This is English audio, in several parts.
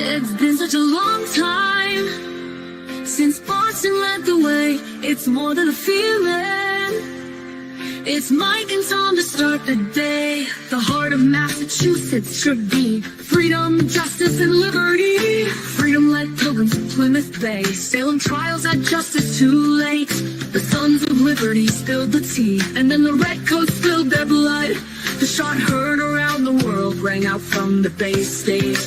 It's been such a long time since Boston led the way. It's more than a feeling. It's Mike and Tom to start the day. The heart of Massachusetts should be freedom, justice, and liberty. Freedom led pilgrims to Plymouth Bay. Salem trials had justice too late. The sons of liberty spilled the tea, and then the redcoats spilled their blood. The shot heard around the world rang out from the Bay State.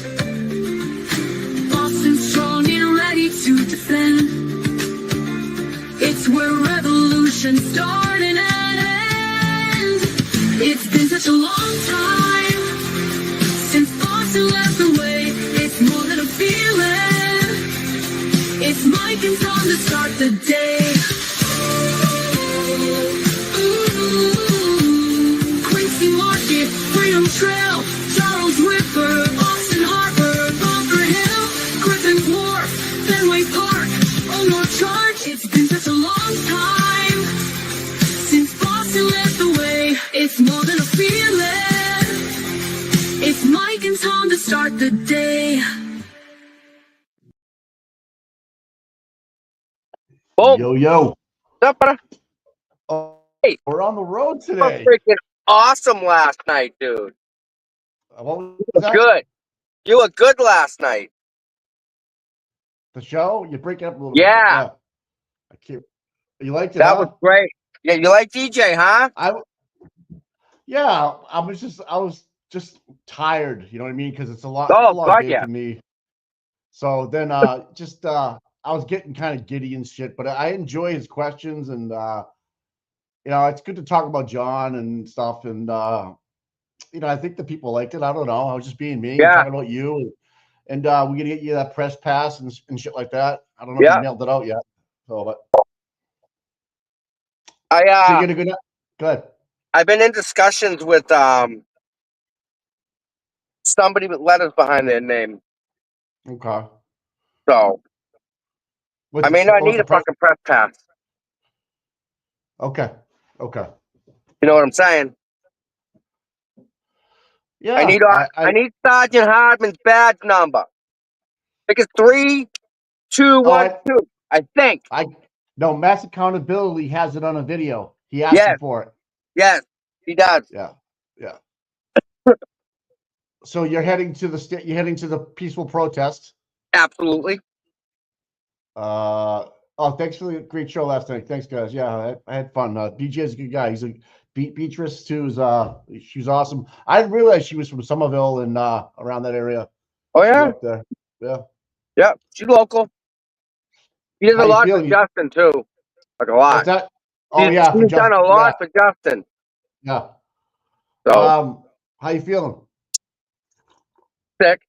Boston's strong and ready to defend. It's where revolution started and ends. It's been such a long time since Boston led the way. It's more than a feeling. It's Mike and Tom to start the day. Quincy Market, Freedom Trail, Charles River, Boston Harbor, Bunker Hill, Griffin Wharf, Fenway Park, North Charge. It's been such a long time since Boston led the way. It's more than a feeling. It's Mike and Tom to start the day. Boom. Yo, yo. What's up, brother? Oh, Hey. we're on the road Oh, today. freaking awesome last night, dude. What was You were that? good. You were good last night. The show? You're breaking up a little Yeah. bit. I can't. You liked it, That huh? was great. Yeah, you like DJ, huh? I was just tired, you know what I mean? Because it's a lot Oh, God, day yeah. for me. So then I was getting kind of giddy and shit, but I enjoy his questions, and it's good to talk about John and stuff, and I think the people liked it. I don't know. I was just being me and Yeah. talking about you, and we're gonna get you that press pass and shit like that. I don't know if Yeah. you nailed it out yet. So, but I so you're gonna go ahead. I've been in discussions with somebody with letters behind their name. Okay. So I may not need a fucking press pass. Okay. Okay. You know what I'm saying? Yeah. I need Sergeant Hardman's badge number. I think it's 3212. I think. No, Mass Accountability has it on a video. He asked Yes. you for it. Yes, he does. Yeah. So you're heading to the peaceful protest. Absolutely. Thanks for the great show last night. Thanks, guys. Yeah, I had fun. BJ's a good guy. He's a Beatrice too. She's awesome. I didn't realize she was from Somerville and around that area. Oh yeah. Up there. Yeah. Yeah, she's local. He does a lot for Justin too. Like a lot. What's that? Oh yeah, he's done a lot for Justin. Yeah. So how you feeling? Sick.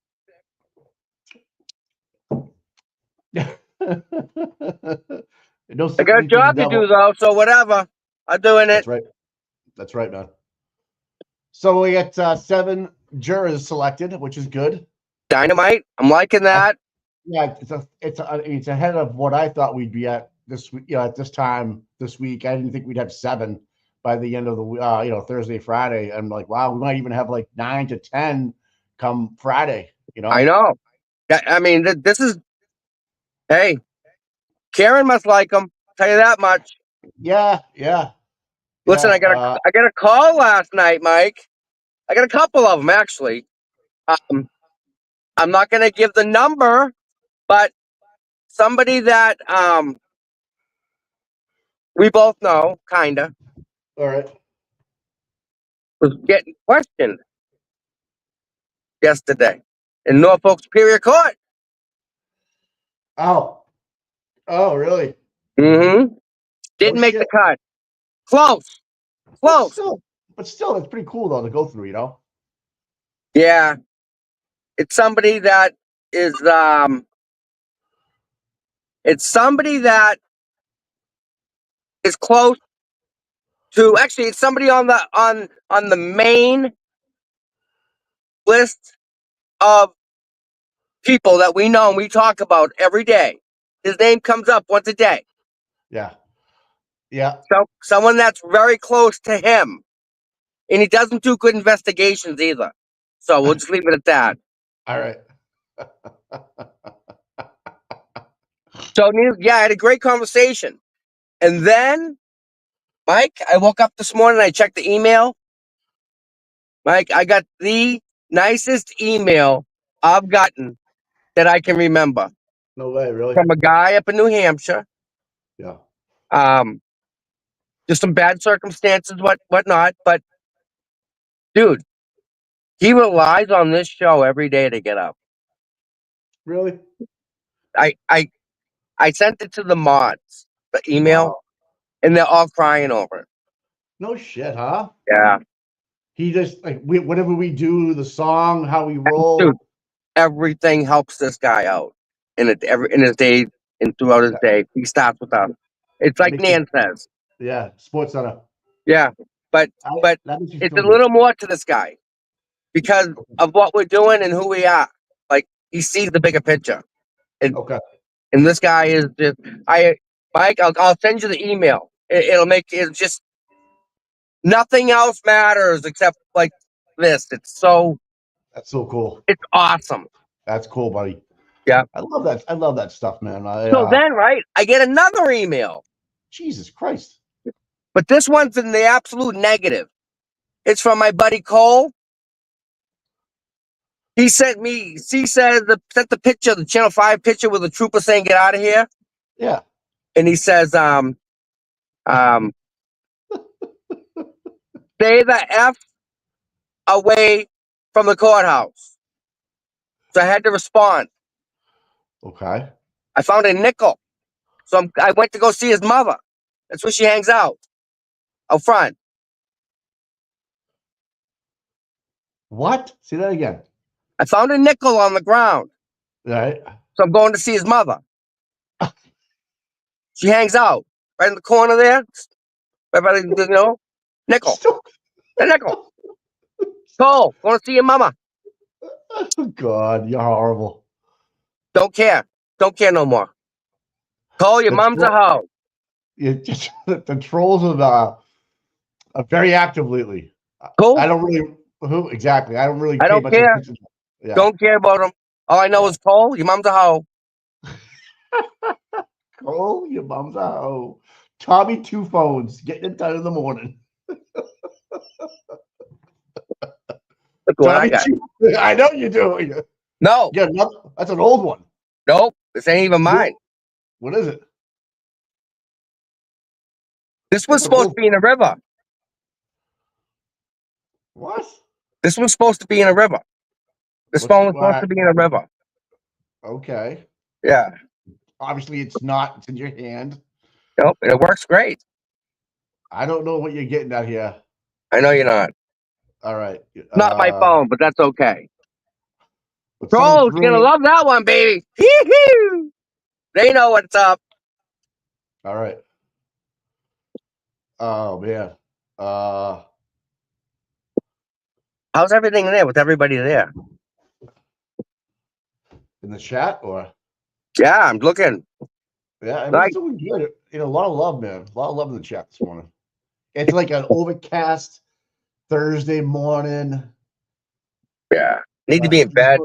Yeah. I got a job to do though, so whatever. I'm doing it. That's right, man. So we got 7 jurors selected, which is good. Dynamite. I'm liking that. Yeah, it's ahead of what I thought we'd be at this week. At this time this week, I didn't think we'd have 7 by the end of the Thursday, Friday. I'm like, wow, we might even have like 9 to 10 come Friday. I know. I mean, this is. Hey, Karen must like them. Tell you that much. Yeah. Listen, I got a call last night, Mike. I got a couple of them actually. I'm not going to give the number, but somebody that we both know, kinda. All right. Was getting questioned yesterday in Norfolk Superior Court. Oh, really? Mm-hmm. Didn't make the cut. Close. But still, it's pretty cool though to go through, Yeah. It's somebody that is close to, actually it's somebody on the main list of people that we know and we talk about every day. His name comes up once a day. Yeah. So someone that's very close to him. And he doesn't do good investigations either. So we'll just leave it at that. All right. So yeah, I had a great conversation. And then, Mike, I woke up this morning, I checked the email. Mike, I got the nicest email I've gotten that I can remember No way, really? from a guy up in New Hampshire. Yeah. Um, just some bad circumstances, whatnot. But dude, he relies on this show every day to get up. Really? I I I sent it to the mods, the email, Wow. and they're all crying over it. No shit, huh? Yeah, He just like whatever we do, the song, how we dude, roll. everything helps this guy out in his day and throughout his That, day. He starts with us. It's that like makes you, Nan says. yeah, Sports Center. Yeah, but but That makes you it's feel a good. little more to this guy because of what we're doing and who we are. Like he sees the bigger picture, and Okay. this guy is just Mike. I'll send you the email. It'll make it just nothing else matters except like this. That's so cool. It's awesome. That's cool, buddy. Yeah. I love that. I love that stuff, man. So then, right, I get another email, Jesus Christ. but this one's in the absolute negative. It's from my buddy Cole. He said sent the picture, the Channel 5 picture with the trooper saying, "Get out of here." Yeah. And he says, stay the F away from the courthouse. So I had to respond. Okay. I found a nickel. So I went to go see his mother. That's where she hangs out front. What? Say that again. I found a nickel on the ground. All right. So I'm going to see his mother. She hangs out right in the corner there. Right by the, nickel. A nickel. Cole, going to see your mama. Oh God, you're horrible. Don't care. Don't care no more. Cole, your mom's a hoe. The trolls are very active lately. Cool. I don't really who exactly. I don't really. I don't care. Yeah. Don't care about them. All I know is Cole, your mom's a hoe. Cole, your mom's a hoe. Tommy, 2 phones, getting it done in the morning. Look what I got. I know you do. No. Yeah, that's an old one. Nope. This ain't even mine. What is it? This was supposed to be in a river. What? This was supposed to be in a river. This phone was supposed to be in a river. Okay. Yeah. Obviously, it's not. It's in your hand. Nope. It works great. I don't know what you're getting at here. I know you're not. All right. Not my phone, but that's okay. Trolls, you're gonna love that one, baby. They know what's up. All right. Oh man. How's everything there with everybody there? In the chat or? Yeah, I'm looking. Yeah, everyone's doing good. A lot of love, man. A lot of love in the chat this morning. It's like an overcast Thursday morning. Yeah. Need to be in bed.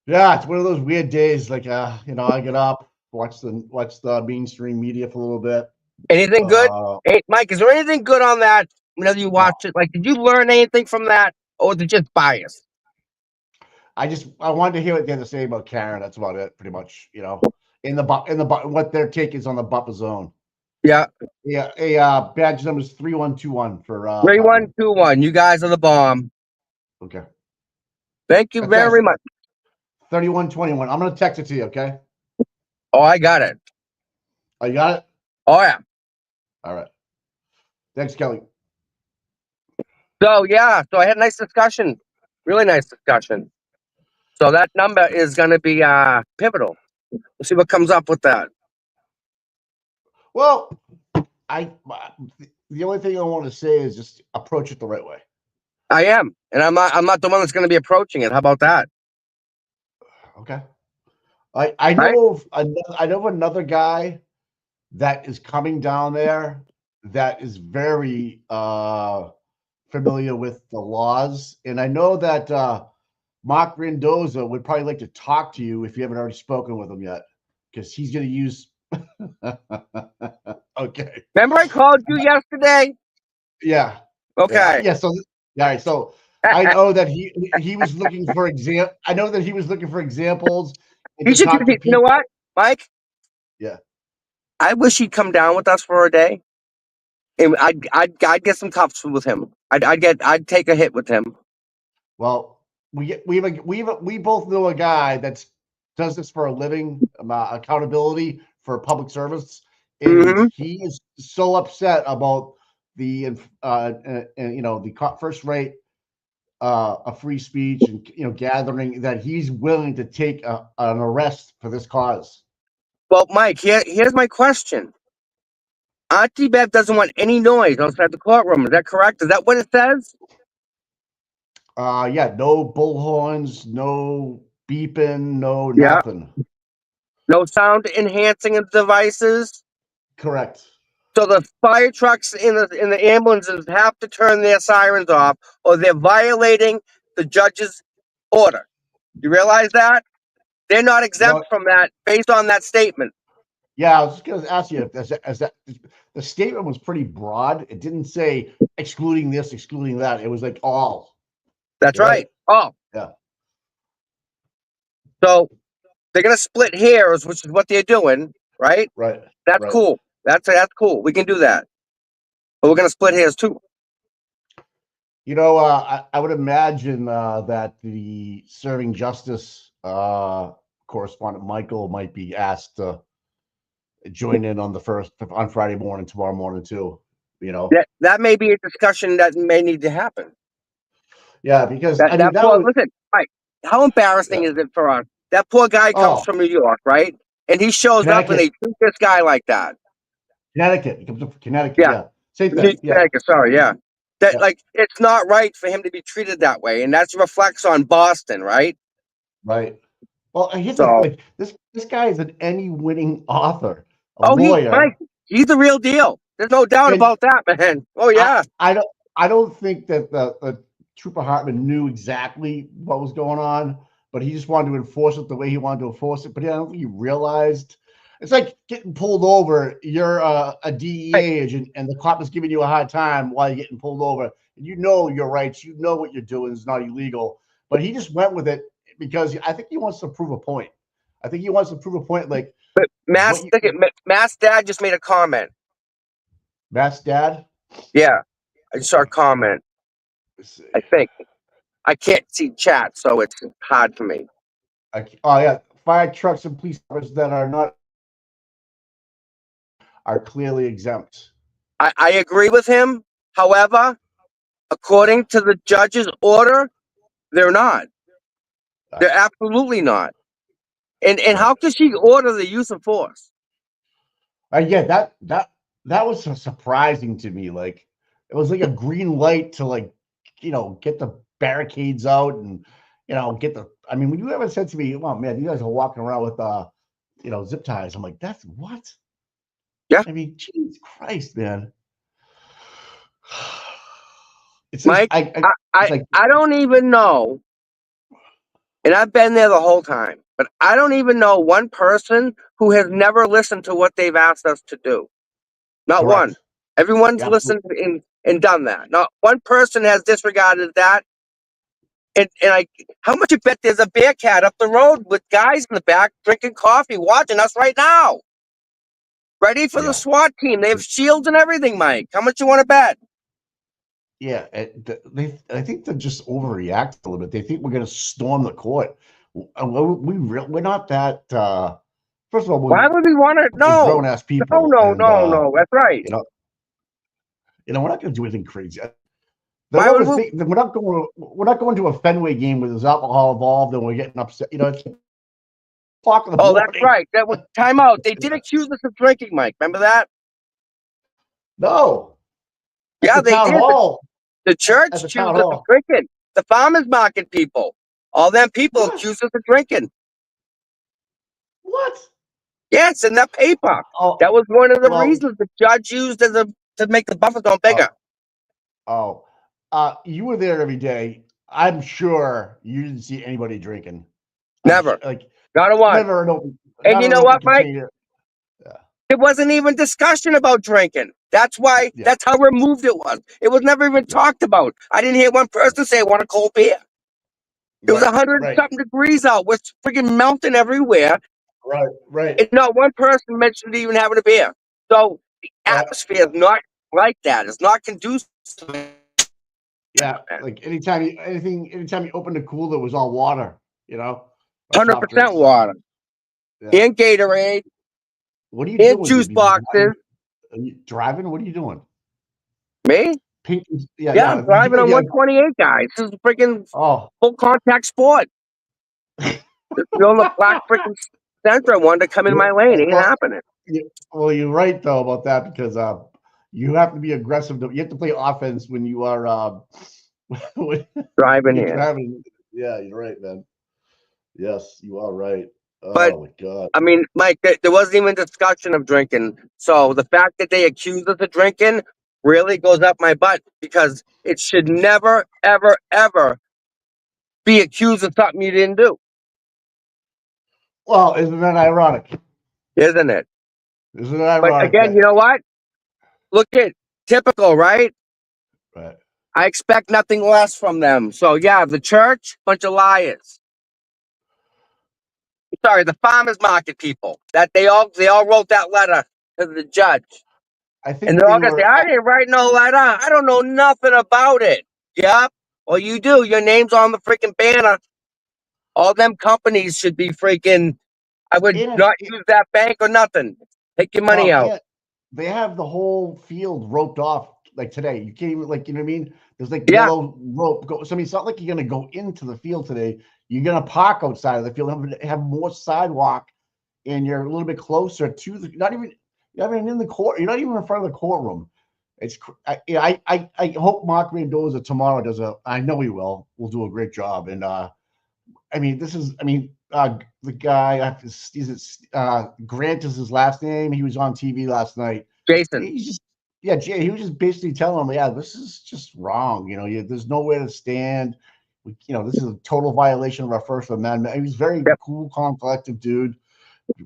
Yeah, it's one of those weird days. Like I get up, watch the mainstream media for a little bit. Anything good? Hey, Mike, is there anything good on that whenever you watch it? Like, did you learn anything from that? Or was it just bias? I wanted to hear what they had to say about Karen. That's about it, pretty much. In the what their take is on the buffer zone. Yeah. Yeah. Badge number is 3121 for 3121. You guys are the bomb. Okay. Thank you very much. 3121. I'm gonna text it to you, okay? Oh, I got it. Oh, you got it? Oh yeah. All right. Thanks, Kelly. So yeah, I had a nice discussion. Really nice discussion. So that number is gonna be pivotal. We'll see what comes up with that. Well, the only thing I want to say is just approach it the right way. I am, and I'm not the one that's going to be approaching it. How about that? Okay. I know of another guy that is coming down there that is very familiar with the laws, and I know that Mark Mendoza would probably like to talk to you if you haven't already spoken with him yet, because he's going to use. Okay. Remember I called you yesterday? Yeah. Okay. Yeah. So, all right. So I know that he was looking for I know that he was looking for examples and He to should. talk to You know people. what, Mike? Yeah. I wish he'd come down with us for a day, and I'd get some cuffs with him. I'd take a hit with him. Well, we both know a guy that does this for a living, accountability for public service, and Mm-hmm. he is so upset about the the first rate of free speech and gathering that he's willing to take an arrest for this cause. Well, Mike, here's my question. Auntie Bev doesn't want any noise outside the courtroom. Is that correct? Is that what it says? Yeah, no bullhorns, no beeping, no Yeah. nothing. No sound enhancing devices. Correct. So the fire trucks in the ambulances have to turn their sirens off, or they're violating the judge's order. You realize that? They're not exempt from that based on that statement. Yeah, I was just going to ask you if that the statement was pretty broad. It didn't say excluding this, excluding that. It was like all. That's right. Oh. Yeah. So they're gonna split hairs, which is what they're doing, right? Right. That's right. cool. That's cool. We can do that. But we're gonna split hairs too. I would imagine that the serving justice correspondent Michael might be asked to join in on Friday morning, tomorrow morning too. That may be a discussion that may need to happen. Yeah, because listen, Mike, how embarrassing is it for us? That poor guy comes from New York, right? And he shows up and they treat this guy like that. Connecticut. He comes from Connecticut. Yeah. Same thing. Connecticut, sorry, yeah. It's not right for him to be treated that way, and that reflects on Boston, right? Right. Well, this guy is an Emmy-winning author, a lawyer. He's the real deal. There's no doubt about that, man. Oh yeah. I don't think that the Trooper Hartman knew exactly what was going on, but he just wanted to enforce it the way he wanted to enforce it. But I don't think he realized. It's like getting pulled over. You're a DEA agent, and the cop is giving you a hard time while you're getting pulled over. And you know your rights. You know what you're doing is not illegal. But he just went with it because I think he wants to prove a point. I think he wants to prove a point. Like, but Mass Dad just made a comment. Mass Dad? Yeah, I just saw a comment. I think I can't see chat, so it's hard for me. Fire trucks and police cars that are clearly exempt. I agree with him. However, according to the judge's order, they're not. They're absolutely not. And how could she order the use of force? That was surprising to me. Like, it was like a green light to get the barricades out and I mean, when you ever said to me, "Oh man, you guys are walking around with zip ties," I'm like, "That's what?" Yeah. I mean, Jesus Christ, man. It's Mike, I don't even know, and I've been there the whole time, but I don't even know one person who has never listened to what they've asked us to do. Not one. Everyone's listened and done that. Not one person has disregarded that. And how much you bet there's a Bearcat up the road with guys in the back drinking coffee, watching us right now, ready for the SWAT team. They have shields and everything, Mike. How much you want to bet? Yeah, I think they're just overreacting a little bit. They think we're going to storm the court. We're not that. First of all, why would we want to? No, grown-ass people. No. That's right. We're not going to do anything crazy. We're not going to a Fenway game where there's alcohol involved and we're getting upset. It's o'clock in the morning. That's right. That was timeout. They did accuse us of drinking, Mike. Remember that? No. Yeah, they did. The church accused us of drinking. The farmers market people. All them people accused us of drinking. What? Yes, in that paper. That was one of the reasons the judge used to make the buffer zone bigger. You were there every day. I'm sure you didn't see anybody drinking. Never. Like Not a one. never an open. And you know what, Mike? Container. There wasn't even discussion about drinking. That's why. Yeah. That's how removed it was. It was never even talked about. I didn't hear one person say, "I want a cold beer." It was 100 Right. something degrees out. We're freaking melting everywhere. Right. And not one person mentioned even having a beer. So the Yeah. atmosphere is not like that. It's not conducive. Yeah, like anytime you opened the cooler, it was all water, you know, or 100% soft drinks. water. Yeah. And Gatorade. What are you And doing? juice dude? boxes. Are you driving? What are you doing? Me? Pink. Yeah, I'm driving on 128, guys. This is a freaking full contact sport. On the black freaking center wanted to come in my lane. Ain't happening. Well, you're right though about that because you have to be aggressive. You have to play offense when you are driving in. Driving. Yeah, you're right, man. Yes, you are right. But, oh my God. I mean, Mike, there wasn't even discussion of drinking. So the fact that they accused us of drinking really goes up my butt because it should never, ever, ever be accused of something you didn't do. Well, isn't that ironic? Isn't it? Isn't it ironic? But again, you know what? Look at typical, right? Right. I expect nothing less from them. So yeah, the church, bunch of liars. Sorry, the farmers market people. That they all wrote that letter to the judge. I think and they're all gonna say, I didn't write no letter. I don't know nothing about it. Yep. Well, you do. Your name's on the freaking banner. All them companies should be freaking. I would not use that bank or nothing. Take your money out. They have the whole field roped off like today. You can't even you know what I mean? There's like yellow rope. So I mean, it's not like you're gonna go into the field today. You're gonna park outside of the field, have more sidewalk, and you're a little bit closer to the. You're not even in the court. You're not even in front of the courtroom. It's. I hope Mark Mendoza tomorrow does a. I know he will. Will do a great job. And I mean, this is. I mean, the guy. Grant is his last name. He was on TV last night. Jason. He's just. Yeah, Jay. He was just basically telling him, yeah, this is just wrong. You know, there's nowhere to stand. This is a total violation of our First Amendment. He was very cool, calm, collective dude.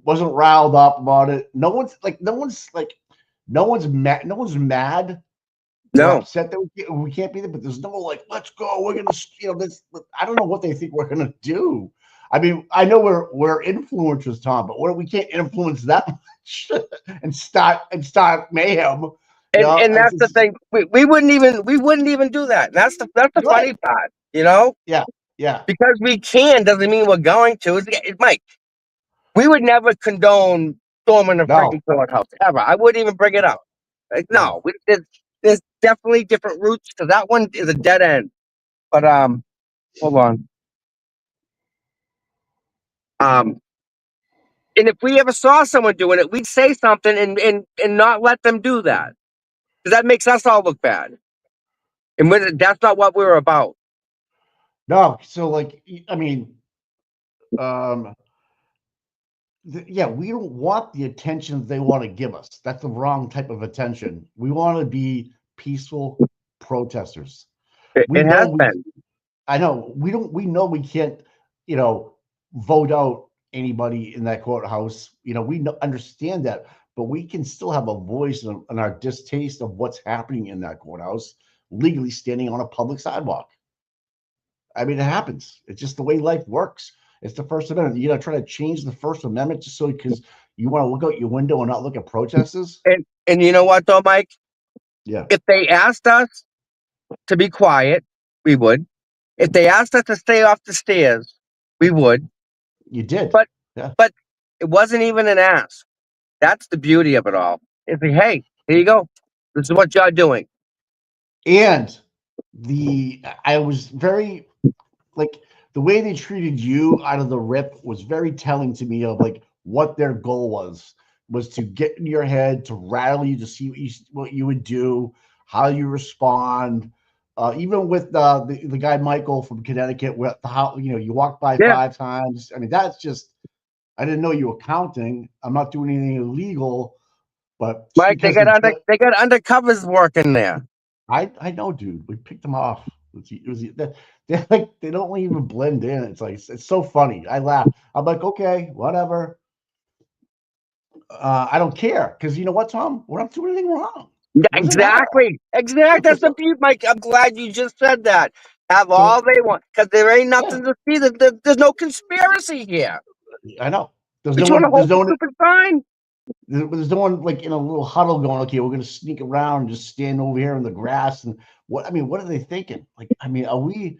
Wasn't riled up about it. No one's mad. No one's mad. No. Upset that we can't be there, but there's no let's go. We're gonna, this. I don't know what they think we're gonna do. I mean, I know we're influencers, Tom, but we can't influence that much and start mayhem. And that's the thing. We wouldn't even do that. That's the funny part, Yeah. Because we can doesn't mean we're going to. It's Mike. We would never condone storming a freaking courthouse ever. I wouldn't even bring it up. No, there's definitely different routes because that one is a dead end. But hold on. And if we ever saw someone doing it, we'd say something and not let them do that because that makes us all look bad. And that's not what we're about. No, so I mean, yeah, we don't want the attention they want to give us. That's the wrong type of attention. We want to be peaceful protesters. It has been. I know we know we can't, vote out anybody in that courthouse. We understand that, but we can still have a voice in our distaste of what's happening in that courthouse, legally standing on a public sidewalk. I mean, it happens. It's just the way life works. It's the First Amendment. You're gonna try to change the First Amendment just because you want to look out your window and not look at protesters? And you know what though, Mike? Yeah. If they asked us to be quiet, we would. If they asked us to stay off the stairs, we would. You did. But it wasn't even an ask. That's the beauty of it all. It's like, hey, here you go. This is what y'all doing. And I was very the way they treated you out of the rip was very telling to me of what their goal was to get in your head, to rattle you, to see what you would do, how you respond. Even with the guy Michael from Connecticut, how you walked by 5 times. I mean, that's just. I didn't know you were counting. I'm not doing anything illegal, but Mike, they got undercovers working there. I know, dude. We picked them off. They're like they don't even blend in. It's like it's so funny. I laugh. I'm like, okay, whatever. I don't care because you know what, Tom? We're not doing anything wrong. Yeah, What does it matter? exactly. That's the So, beauty, Mike. I'm glad you just said that. Have all so they want, because there ain't yeah, nothing to see. There's no conspiracy here. I know. There's We no just want to one. hold the stupid sign. There's no one like in a little huddle going, okay, we're gonna sneak around and just stand over here in the grass. And what I mean, what are they thinking? Like, I mean, are we?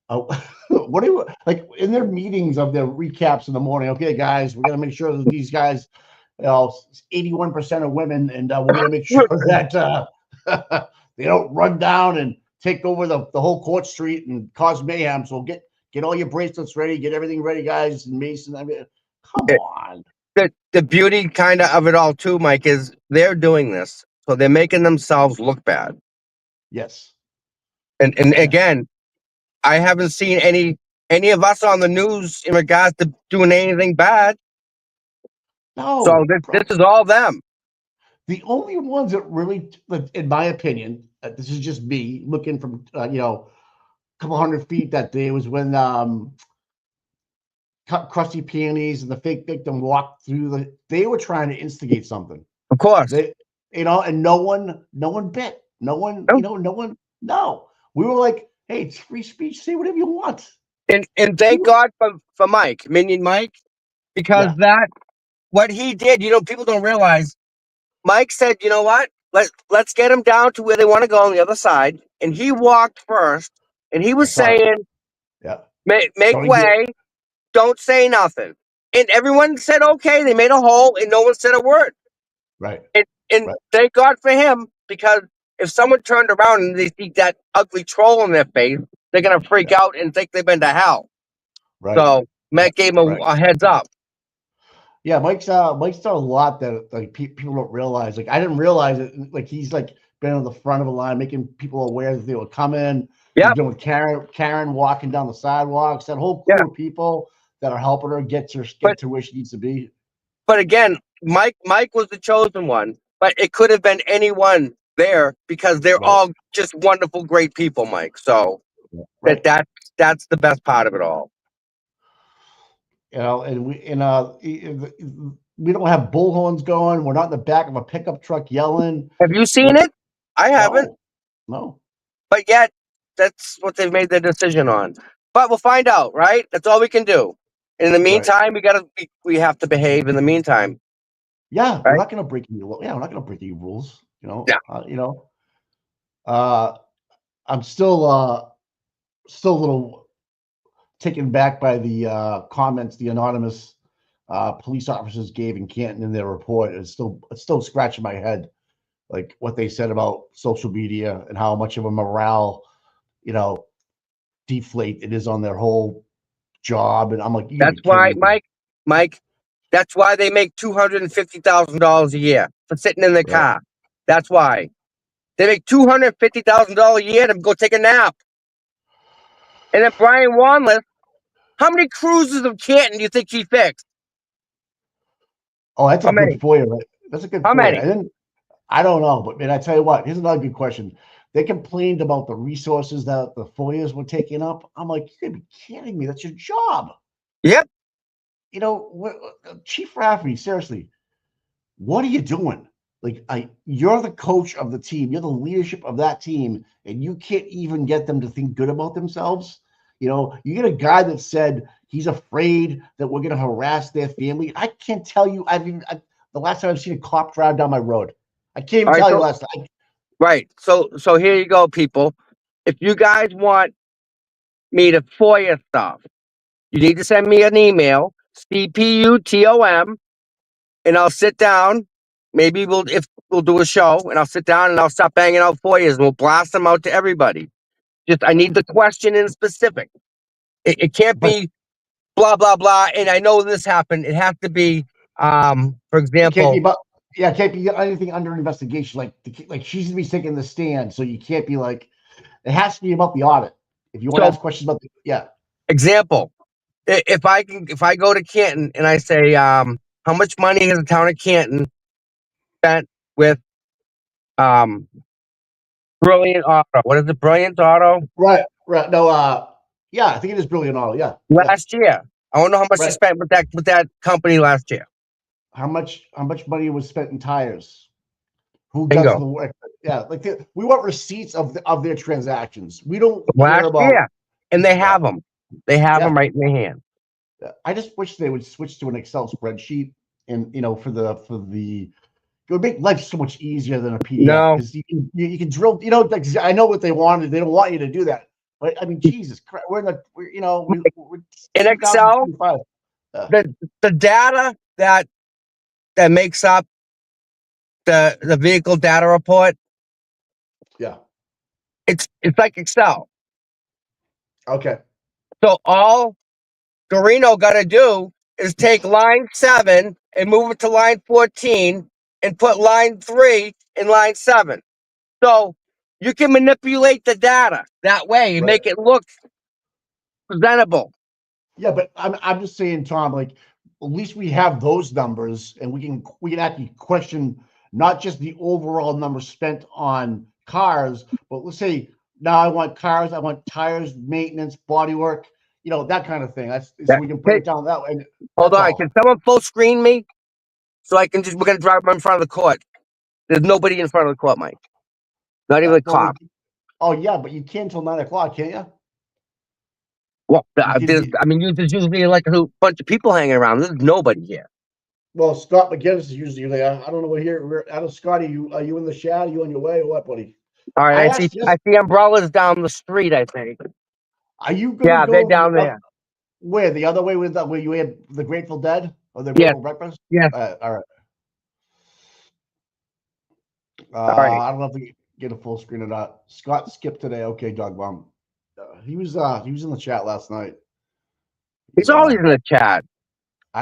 What do you like in their meetings of their recaps in the morning? Okay, guys, we're gonna make sure that these guys, 81% of women, and we're gonna make sure that they don't run down and take over the whole Court Street and cause mayhem. So get all your bracelets ready, get everything ready, guys. And Mason, I mean, come on. The beauty kind of it all too, Mike, is they're doing this, so they're making themselves look bad. Yes. And Yes. again, I haven't seen any of us on the news in regards to doing anything bad. So No. this is all them. The only ones that really, in my opinion, this is just me looking from a couple hundred feet that day was when Krusty Peonies and the fake victim walked through they were trying to instigate something. Of course. They, and no one bit. No one, no one, no. We were like, hey, it's free speech. Say whatever you want. And thank God for Mike, Minion Mike, because what he did, people don't realize. Mike said, you know what? Let's get them down to where they want to go on the other side. And he walked first, and he was saying, yeah, make way, don't say nothing. And everyone said okay. They made a hole, and no one said a word. Right. And right. thank God for him, because if someone turned around and they see that ugly troll in their face, they're gonna freak out and think they've been to hell. Right. So Matt gave him a heads up. Yeah, Mike's done a lot that like people don't realize. Like I didn't realize it. Like he's like been on the front of the line, making people aware that they were coming. Yeah, he's been with Karen walking down the sidewalks. That whole crew of people that are helping her get to where she needs to be. But again, Mike was the chosen one, but it could have been anyone there because they're all just wonderful, great people, Mike. So that's the best part of it all. And we don't have bullhorns going. We're not in the back of a pickup truck yelling. Have you seen it? I haven't. No. But yet, that's what they've made their decision on. But we'll find out, right? That's all we can do. In the meantime, we have to behave. In the meantime. Yeah, we're not going to break any rules. Yeah, we're not going to break any rules. I'm still a little taken back by the comments the anonymous police officers gave in Canton in their report. It's still scratching my head, like what they said about social media and how much of a morale, deflate it is on their whole job. And I'm like, that's why, Mike. That's why they make $250,000 a year for sitting in their car. That's why they make $250,000 a year to go take a nap. And then Brian Wanless, how many cruises of Canton do you think he fixed? Oh, that's a good FOIA, right? That's a good FOIA. Many? I don't know, but man, I tell you what, here's another good question. They complained about the resources that the FOIAs were taking up. I'm like, you gotta be kidding me. That's your job. Yep. Chief Rafferty, seriously, what are you doing? Like, you're the coach of the team. You're the leadership of that team, and you can't even get them to think good about themselves. You get a guy that said he's afraid that we're going to harass their family. I can't tell you. The last time I've seen a cop drive down my road. I can't even tell you last time. Right. So here you go, people. If you guys want me to FOIA stuff, you need to send me an email, CPUTOM, and I'll sit down. Maybe we'll do a show, and I'll sit down and I'll stop banging out FOIAs, and we'll blast them out to everybody. I need the question in specific. It can't be blah blah blah. And I know this happened. It has to be, for example, it can't be anything under investigation. Like she's gonna be taking the stand, so you can't be like. It has to be about the audit. If you want to ask questions about example, if I go to Canton and I say, how much money has the town of Canton spent with Brilliant Auto. What is it? Brilliant Auto? Right. No. Yeah, I think it is Brilliant Auto. Yeah. Last year. I don't know how much you Right. spent with that company last year. How much money was spent in tires? Who does Bingo. the work? Yeah, like we want receipts of their transactions. We don't care Last about. year. And they Yeah, have them. They have yeah. them right in their hand. I just wish they would switch to an Excel spreadsheet, and for the it would make life so much easier than a PDF, No. because you can drill. Like, I know what they wanted. They don't want you to do that, but I mean, Jesus Christ, we're In Excel, 2025. the data that makes up the vehicle data report, Yeah. it's like Excel. Okay. So all Dorino got to do is take line 7 and move it to line 14 and put line 3 in line 7. So you can manipulate the data that way and Right. make it look presentable. Yeah, but I'm just saying, Tom, like, at least we have those numbers, and we can actually question not just the overall number spent on cars, but let's say now I want cars, I want tires, maintenance, body work, that kind of thing. So we can put Hey, it down that way. hold That's on. all. Can someone full screen me so I can we're going to drive in front of the court. There's nobody in front of the court, Mike. Not even a Well, cop. oh yeah, but you can until 9 o'clock, can't you? Well, You can. there's usually like a bunch of people hanging around. There's nobody here. Well, Scott McGinnis is usually there. I don't know what here. I don't, Scotty, are you in the chat? Are you on your way or what, buddy? All right, I I see. asked I see umbrellas down the street. I think. Are you going to Yeah, they're go down there. where the other way with where you had the Grateful Dead or the Yes. Grateful Breakfast? Yes. All right. All right. I don't know if we get a full screen or not. Scott skipped today. Okay, Dog Bomb. He was in the chat last night. He's always in the chat.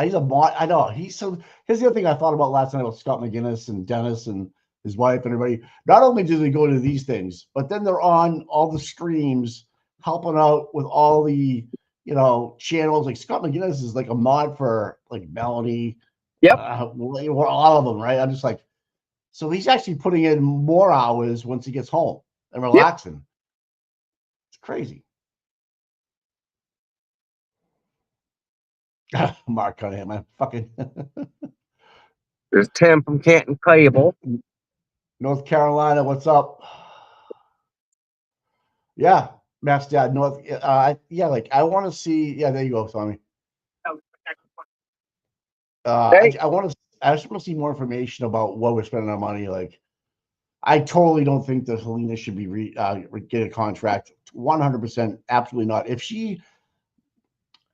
He's a mod. I know. Here's the other thing I thought about last night about Scott McGinnis and Dennis and his wife and everybody. Not only do they go to these things, but then they're on all the streams helping out with all the channels. Like Scott McGinnis is like a mod for like Melanie. Yep. All of them, right? I'm just like, so he's actually putting in more hours once he gets home and relaxing. Yep. It's crazy. Mark Cunningham, man. Fucking. There's Tim from Canton Cable. North Carolina, what's up? Yeah, Matt's dad, North. Like I want to see. Yeah, there you go, Tommy. I just want to see more information about what we're spending our money. Like, I totally don't think that Helena should be get a contract. 100%, absolutely not. If she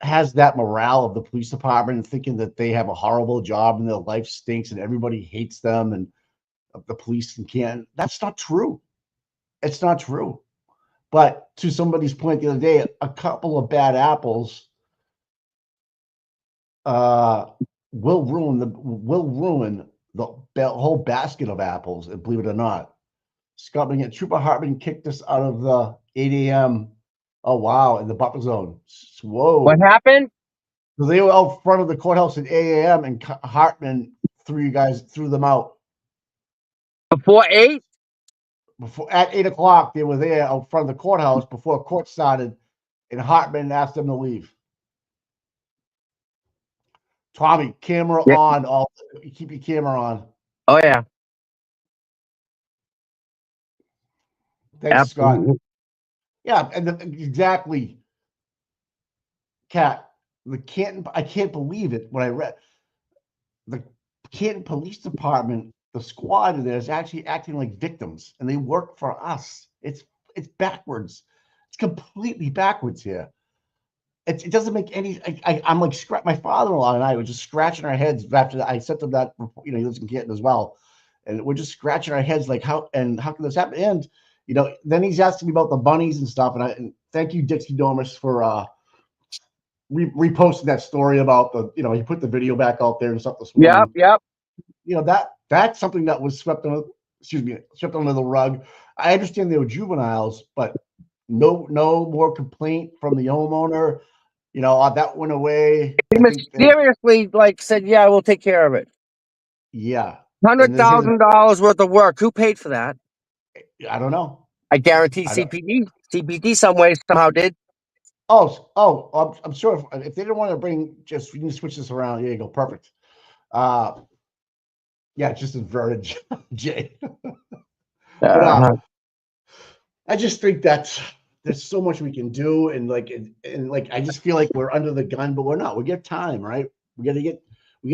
has that morale of the police department, thinking that they have a horrible job and their life stinks and everybody hates them and the police can't, that's not true. It's not true. But to somebody's point the other day, a couple of bad apples will ruin the whole basket of apples, and believe it or not. Scott McGinnis, Trooper Hartman kicked us out of the 8 a.m. Oh wow, in the buffer zone. Whoa. What happened? So they were out front of the courthouse at 8 a.m. and Hartman threw them out. Before 8? At 8 o'clock, they were there out front of the courthouse before court started, and Hartman asked them to leave. Tommy, camera on. Keep your camera on. Oh yeah. Thanks, Absolutely. Scott. Yeah, and exactly. Cat, I can't believe it when I read the Canton Police Department. The squad there is actually acting like victims, and they work for us. It's backwards. It's completely backwards here. It doesn't make any. I'm like my father-in-law and I were just scratching our heads after I sent them that. He lives in Canton as well, and we're just scratching our heads like how can this happen? And then he's asking me about the bunnies and stuff. And thank you, Dixie Domus, for reposting that story about he put the video back out there and stuff this morning. Yep. That's something that was swept under the rug. I understand they were juveniles, but no more complaint from the homeowner. That went away. He mysteriously said, "Yeah, we'll take care of it." Yeah, $100,000 worth of work. Who paid for that? I don't know. I guarantee I don't. CPD some way somehow did. I'm sure if they didn't want to bring, just we can switch this around. There you go, perfect. Yeah, just inverted Jay. But Uh, I just think that there's so much we can do, and like I just feel like we're under the gun, but we're not. We get time, right? We have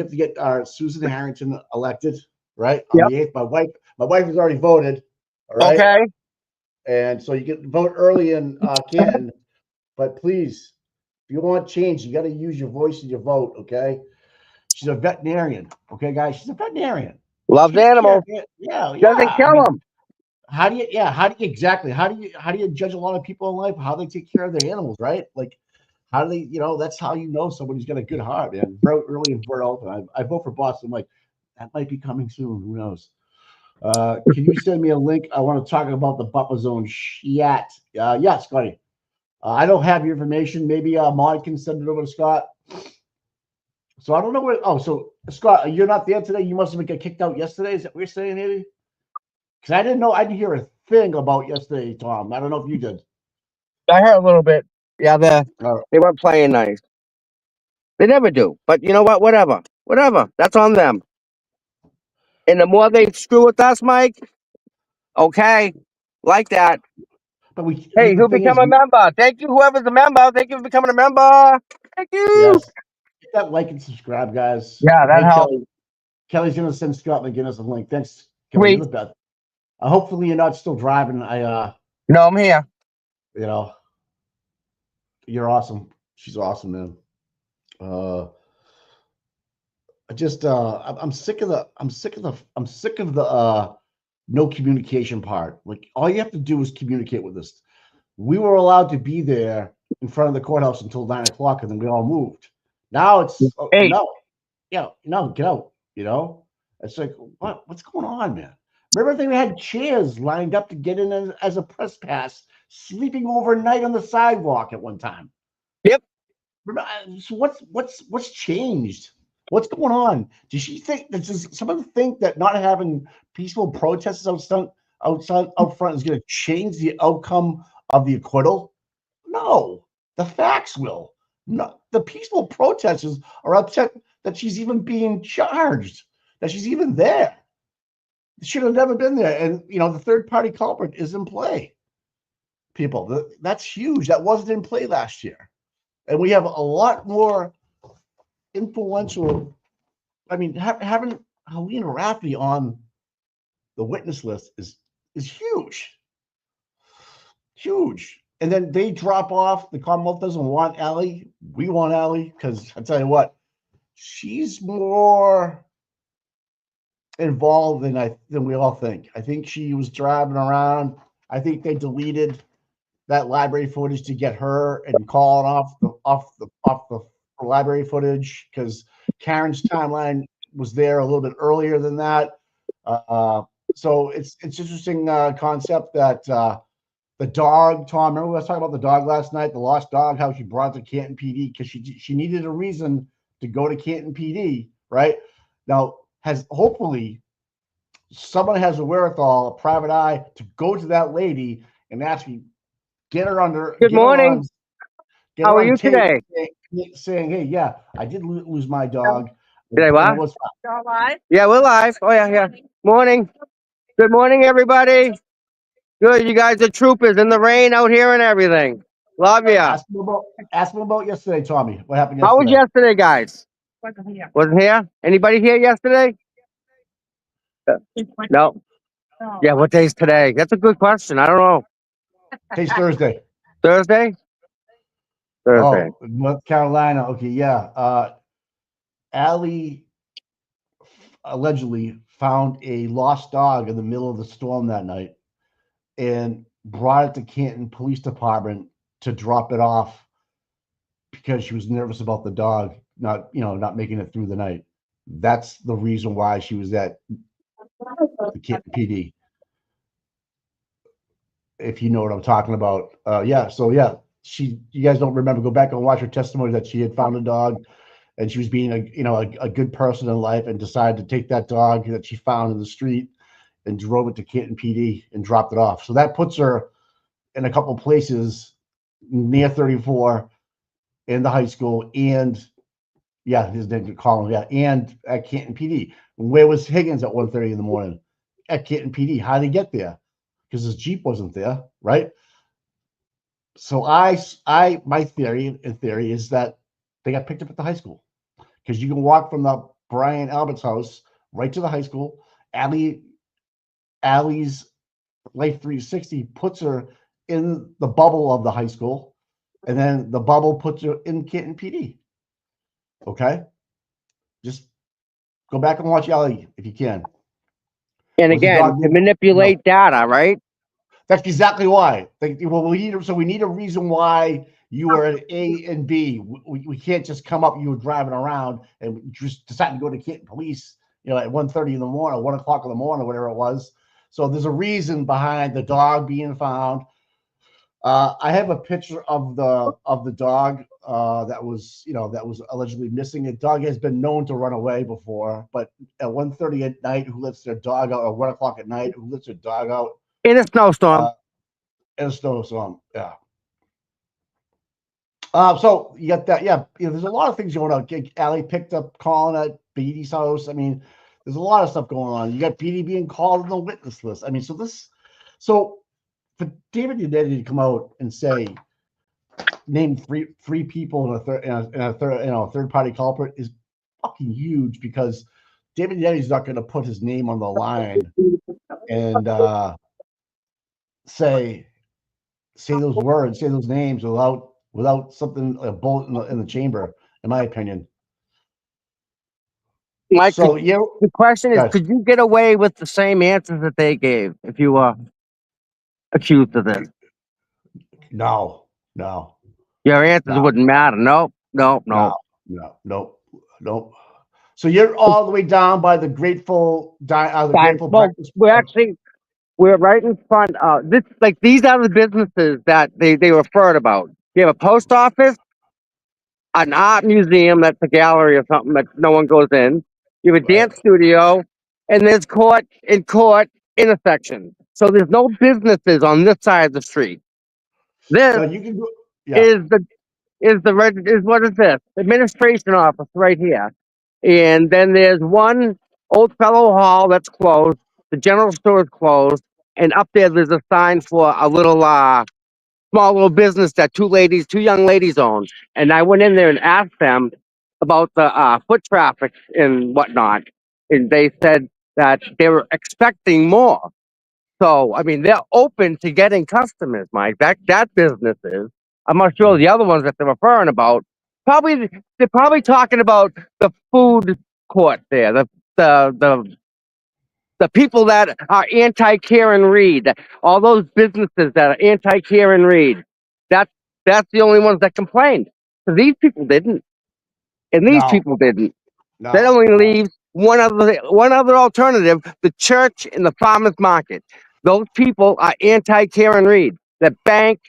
to get our Susan Harrington elected, right? On yep. the 8th. My wife has already voted. All right. Okay. And so you can vote early in Canton, but please, if you want change, you got to use your voice and your vote. Okay. She's a veterinarian. Okay, guys. She's a veterinarian. Loves Takes care animals. of it. Yeah. Doesn't I kill mean, them. how do you exactly how do you judge a lot of people in life, how they take care of their animals, right? Like, how do they, that's how you know somebody's got a good heart, man. Vote early and vote often. I vote for Boston. I'm like, that might be coming soon. Who knows? Can you send me a link? I want to talk about the buffer zone chat. Yeah, Scotty. I don't have your information. Maybe Maud can send it over to Scott. So I don't know where. Oh, so Scott, you're not there today. You must have been kicked out yesterday. Is that what you're saying, maybe? Because I didn't know. I didn't hear a thing about yesterday, Tom. I don't know if you did. I heard a little bit. Yeah, they weren't playing nice. They never do. But you know what? Whatever. That's on them. And the more they screw with us, Mike, okay, like that. But Hey, the who thing become is, a member? Thank you, whoever's a member. Thank you for becoming a member. Thank you. yes, hit that like and subscribe, guys. Yeah, that Hey, helps. Kelly's gonna send Scott McGinnis a link. Thanks, Kelly. Sweet. You're the best. Hopefully, you're not still driving. No, I'm here. You're awesome. She's awesome, man. I'm sick of the no communication part. Like, all you have to do is communicate with us. We were allowed to be there in front of the courthouse until 9 o'clock, and then we all moved. Now it's Hey. no, get out. It's like, what's going on, man? Remember, they had chairs lined up to get in as a press pass, sleeping overnight on the sidewalk at one time. Yep. Remember, so what's changed? What's going on? Does someone think that not having peaceful protests out front is going to change the outcome of the acquittal? No, the facts will. No, the peaceful protesters are upset that she's even being charged, that she's even there. Should have never been there. And the third party culprit is in play. People, that's huge. That wasn't in play last year. And we have a lot more influential. I mean, having Helena Rafferty on the witness list is huge. Huge. And then they drop off. The Commonwealth doesn't want Allie. We want Allie because I tell you what, she's more involved than we all think. I think she was driving around. I think they deleted that library footage to get her and call it off the library footage because Karen's timeline was there a little bit earlier than that. So it's interesting concept that the dog, Tom. Remember we was talking about the dog last night, the lost dog, how she brought it to Canton PD because she needed a reason to go to Canton PD, right? Now, hopefully someone has a wherewithal, a private eye, to go to that lady and actually get her under. Good morning. How are you today? Saying, hey, yeah, I did lose my dog. Today what? Y'all live? Yeah, we're live. Oh yeah. Morning. Good morning, everybody. Good. You guys are troopers in the rain out here and everything. Love ya. Ask them about yesterday, Tommy. What happened yesterday? How was yesterday, guys? Wasn't here. Wasn't here? Anybody here yesterday? No. No. Yeah, what day's today? That's a good question. I don't know. Today's Thursday. Thursday? Thursday. Oh, North Carolina. Okay, yeah. Allie allegedly found a lost dog in the middle of the storm that night and brought it to Canton Police Department to drop it off because she was nervous about the dog not making it through the night. That's the reason why she was at the Canton PD. If you know what I'm talking about. You guys don't remember, go back and watch her testimony that she had found a dog and she was being a good person in life and decided to take that dog that she found in the street and drove it to Canton PD and dropped it off. So that puts her in a couple places near 34 in the high school and his name Colin, and at Canton PD. Where was Higgins at 1:30 in the morning? At Canton PD. How did he get there? Because his Jeep wasn't there, right? So my theory is that they got picked up at the high school because you can walk from the Brian Albert's house right to the high school. Allie's Life 360 puts her in the bubble of the high school, and then the bubble puts her in Canton PD. Okay, just go back and watch Allie if you can. And again, to manipulate data, right? That's exactly why. We need a reason why you were at A and B. We can't just come up. You were driving around and just decided to go to Canton Police, at 1:30 in the morning, or 1 o'clock in the morning, or whatever it was. So there's a reason behind the dog being found. I have a picture of the dog that was allegedly missing. The dog has been known to run away before, but at 1:30 at night, who lets their dog out, or 1 o'clock at night, who lets their dog out in a snowstorm? Yeah. So you got that. Yeah, there's a lot of things going on. Allie picked up Colin at Beatty's house. I mean, there's a lot of stuff going on. You got Beatty being called on the witness list. I mean, so for David Yannetti to come out and say, name three people in a third party culprit is fucking huge, because David Yannetti's not going to put his name on the line and say those words, say those names without something, a bullet in the chamber, in my opinion. Mike, so the question is, could you get away with the same answers that they gave if you were accused of this? No. Your answers wouldn't matter. Nope. No. So you're all the way down by the Grateful breakfast. We're right in front of this. Like, these are the businesses that they referred about. You have a post office, an art museum that's a gallery or something that no one goes in. You have a dance studio, and there's court intersection. So there's no businesses on this side of the street. This what is this? Administration office right here. And then there's one Old Fellow Hall that's closed. The general store is closed. And up there's a sign for a little small little business that two young ladies own. And I went in there and asked them about the foot traffic and whatnot. And they said that they were expecting more. So, I mean, they're open to getting customers, Mike. That business is. I'm not sure the other ones that they're referring about. They're probably talking about the food court there, the people that are anti-Karen Reed, all those businesses that are anti-Karen Reed. That's the only ones that complained. So these people didn't, and these people didn't. That only leaves one other alternative: the church and the farmers market. Those people are anti-Karen Reed. The bank,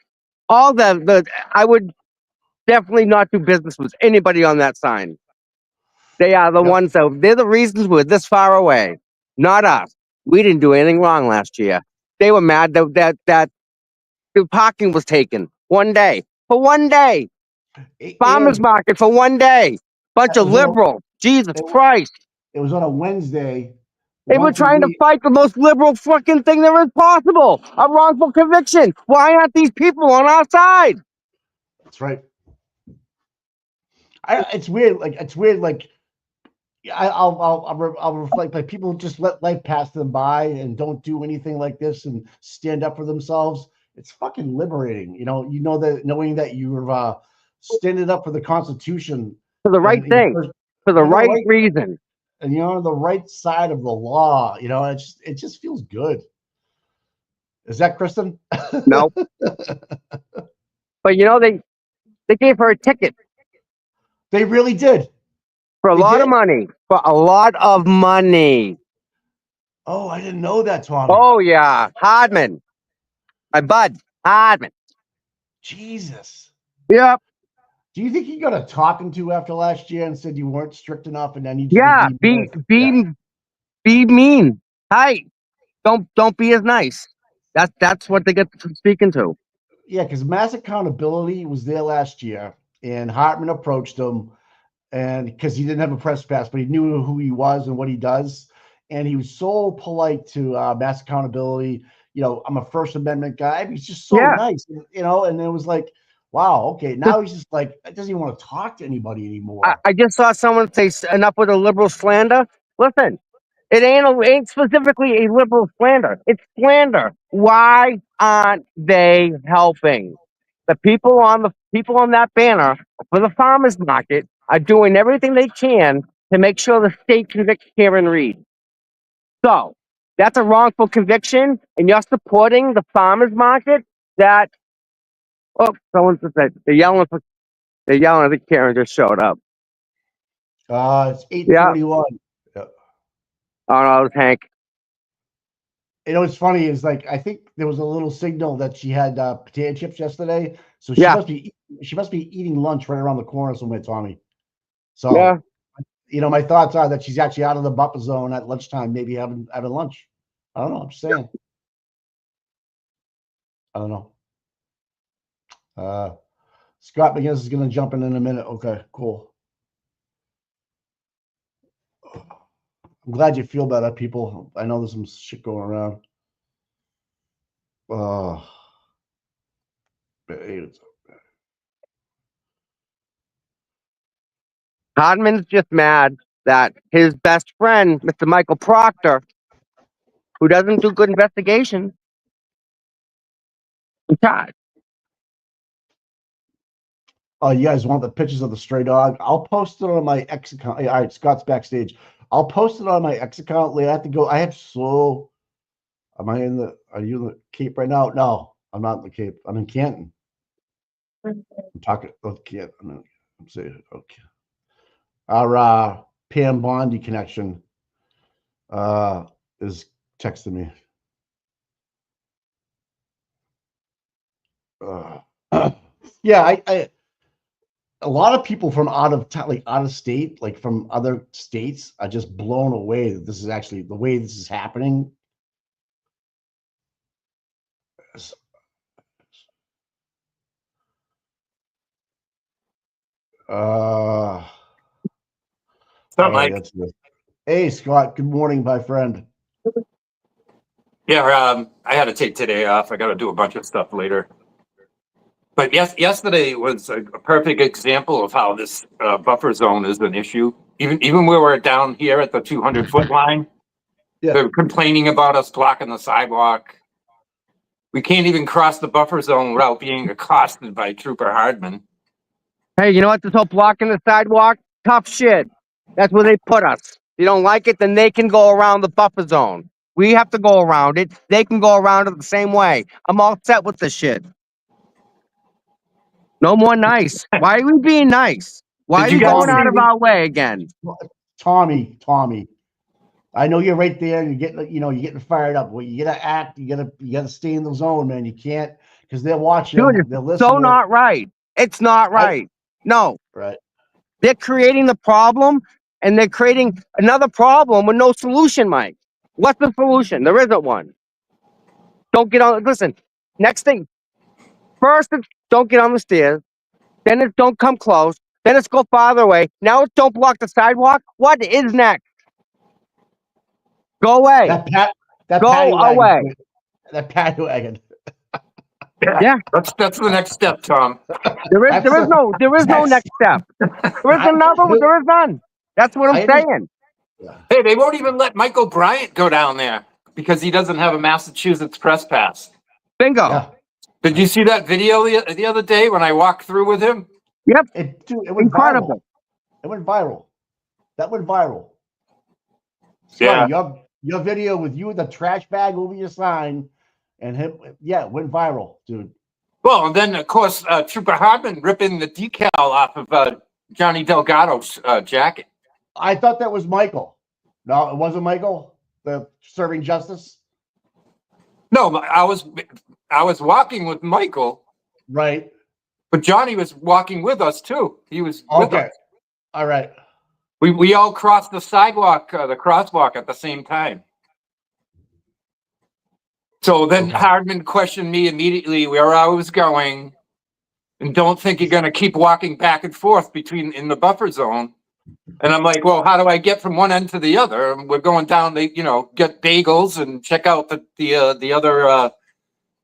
all I would definitely not do business with anybody on that sign. They are the ones they're the reasons we're this far away, not us. We didn't do anything wrong last year. They were mad that the parking was taken for 1 day. Farmers market for 1 day. Bunch of liberals. Jesus Christ. It was on a Wednesday. They were trying to fight the most liberal fucking thing there is possible. A wrongful conviction. Why aren't these people on our side? That's right. It's weird. I'll reflect. Like, people just let life pass them by and don't do anything like this and stand up for themselves. It's fucking liberating. That knowing that you're standing up for the Constitution, for the right thing, for the right reason, and you're on the right side of the law. It just feels good. Is that Kristen? No. But they gave her a ticket. They really did. For a lot of money. For a lot of money. Oh, I didn't know that, Tommy. Oh, yeah. Hardman. My bud. Hardman. Jesus. Yep. Do you think he got a talking to after last year and said you weren't strict enough and then you be mean. Hi. don't be as nice. That's what they get speaking to. Yeah, because Mass Accountability was there last year, and Hartman approached him, and because he didn't have a press pass, but he knew who he was and what he does, and he was so polite to Mass Accountability. I'm a First Amendment guy. He's just so Yeah. nice, and it was like, wow, okay. Now he's just like, he doesn't even want to talk to anybody anymore. I just saw someone say enough with a liberal slander. Listen, it ain't specifically a liberal slander. It's slander. Why aren't they helping? The people on that banner for the farmers market are doing everything they can to make sure the state convicts Karen Reed. So that's a wrongful conviction, and you're supporting the farmers market. That someone said they're yelling. I think Karen just showed up. It's 8:41. Yeah. Oh no, it was Hank. What's funny is, like, I think there was a little signal that she had potato chips yesterday, so Yeah. she must be eating lunch right around the corner somewhere, Tommy. So Yeah. my thoughts are that she's actually out of the buffer zone at lunchtime, maybe having lunch. I don't know. I'm just saying. I don't know. Scott McGinnis is going to jump in a minute. Okay, cool. I'm glad you feel better, people. I know there's some shit going around. Hodman's just mad that his best friend, Mr. Michael Proctor, who doesn't do good investigations, is charged. Oh, you guys want the pictures of the stray dog? I'll post it on my X account. All right, Scott's backstage. I'll post it on my X account later. I have to go. Am I in the? Are you in the Cape right now? No, I'm not in the Cape. I'm in Canton. I'm talking. Okay, I'm saying okay. Our Pam Bondi connection is texting me. Yeah, I a lot of people from out of state, like from other states, are just blown away that this is actually the way this is happening. Mike? Hey, Scott. Good morning, my friend. Yeah, I had to take today off. I got to do a bunch of stuff later. But yesterday was a perfect example of how this buffer zone is an issue. Even where we're down here at the 200-foot line, they're complaining about us blocking the sidewalk. We can't even cross the buffer zone without being accosted by Trooper Hardman. Hey, you know what? This whole blocking the sidewalk, tough shit. That's where they put us. If you don't like it, then they can go around the buffer zone. We have to go around it. They can go around it the same way. I'm all set with this shit. No more nice. Why are we being nice? Why are we going out of our way again? Tommy, I know you're right there. You're getting fired up. Well, you gotta act. You gotta stay in the zone, man. You can't, because they're watching. Dude, they're listening. So not right. It's not right. No. Right. They're creating the problem, and they're creating another problem with no solution, Mike. What's the solution? There isn't one. Don't get on. Listen, next thing. First, it's don't get on the stairs. Then it's don't come close. Then it's go farther away. Now it's don't block the sidewalk. What is next? Go away. Go away. That paddy wagon. Yeah, that's the next step, Tom. There is no next step. There is none. That's what I'm saying. Hey, they won't even let Michael Bryant go down there because he doesn't have a Massachusetts press pass. Bingo. Yeah. Did you see that video the other day when I walked through with him? Yep. It went incredible. Viral. It went viral. That went viral. Yeah. Scotty, your video with you with the trash bag over your sign and him, it went viral, dude. Well, and then, of course, Trooper Hardman ripping the decal off of Johnny Delgado's jacket. I thought that was Michael. No, it wasn't Michael, the serving justice. No, I was walking with Michael. Right. But Johnny was walking with us, too. He was with us. All right. We all crossed the sidewalk, the crosswalk at the same time. So then Okay. Hardman questioned me immediately where I was going, and don't think you're going to keep walking back and forth in the buffer zone. And I'm like, well, how do I get from one end to the other? And we're going down the, get bagels and check out the other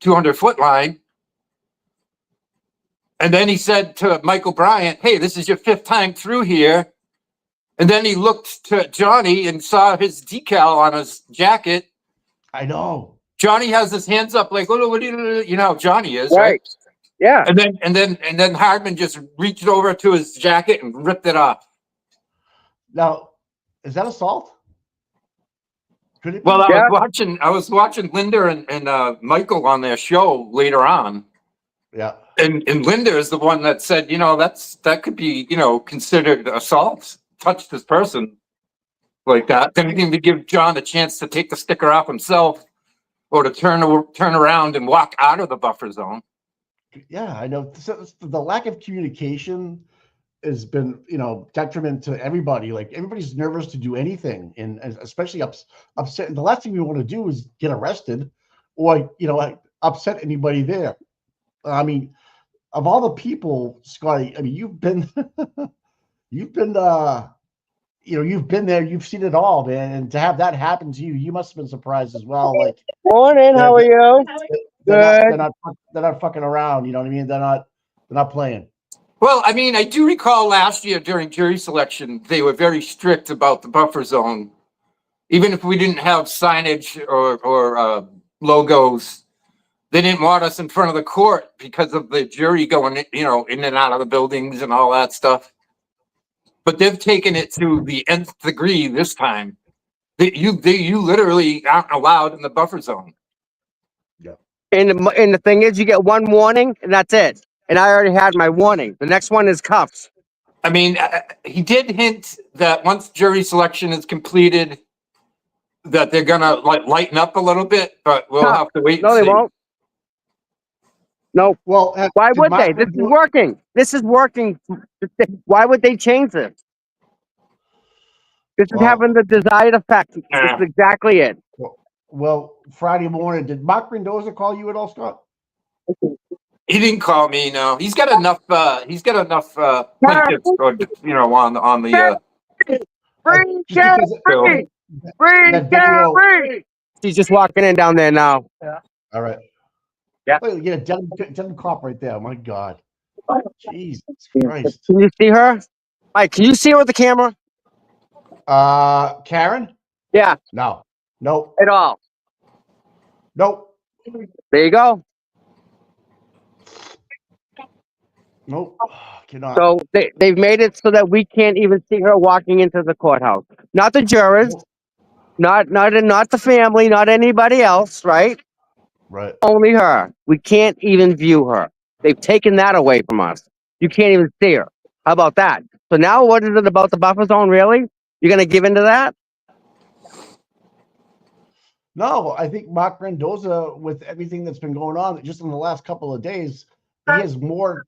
200-foot line. And then he said to Michael Bryant, hey, this is your 5th time through here. And then he looked to Johnny and saw his decal on his jacket. I know. Johnny has his hands up like, oh, what do you know how Johnny is, right? Yeah. And then Hardman just reached over to his jacket and ripped it off. Now, is that assault? Could it be? Well, Yeah. I was watching Linda and Michael on their show later on. Yeah. And Linda is the one that said, that could be, considered assault. Touched this person like that. Didn't even give John a chance to take the sticker off himself or to turn around and walk out of the buffer zone. Yeah, I know. So the lack of communication has been, detriment to everybody. Like, everybody's nervous to do anything, and especially upset. The last thing we want to do is get arrested or, upset anybody there. I mean, of all the people, Scotty, I mean, you've been there, you've seen it all, man. And to have that happen to you, you must have been surprised as well. Like, Morning, how are you? they're not fucking around. You know what I mean? They're not playing. Well, I mean, I do recall last year during jury selection, they were very strict about the buffer zone. Even if we didn't have signage or logos, they didn't want us in front of the court because of the jury going, in and out of the buildings and all that stuff. But they've taken it to the nth degree this time. You literally aren't allowed in the buffer zone. Yeah. And the thing is, you get one warning, and that's it. And I already had my warning. The next one is cuffs. I mean, he did hint that once jury selection is completed, that they're gonna lighten up a little bit, but we'll have to wait. No, and they see. won't. No. Well, Why would they? This is working. This is working. Why would they change this? This is Well- having the desired effect. This is exactly it. Well, Friday morning, did Mark Mendoza call you at all, Scott? He didn't call me. No, he's got enough. He's got enough plaintiffs, on the. Bring Just because- Jerry! Bring that video- Jerry! She's just walking in down there now. All right. Yeah. Wait, yeah, denim cop right there. My God. Jesus Christ. Can you see her? Mike, can you see her with the camera? Karen? Yeah, No. Nope. at all. Nope. There you go. Nope. Cannot. So they've made it so that we can't even see her walking into the courthouse. Not the jurors, not the family, not anybody else, right? Right. Only her. We can't even view her. They've taken that away from us. You can't even see her. How about that? So now what is it about the buffer zone, really? You're going to give into that? No, I think Mark Mendoza, with everything that's been going on just in the last couple of days, he has more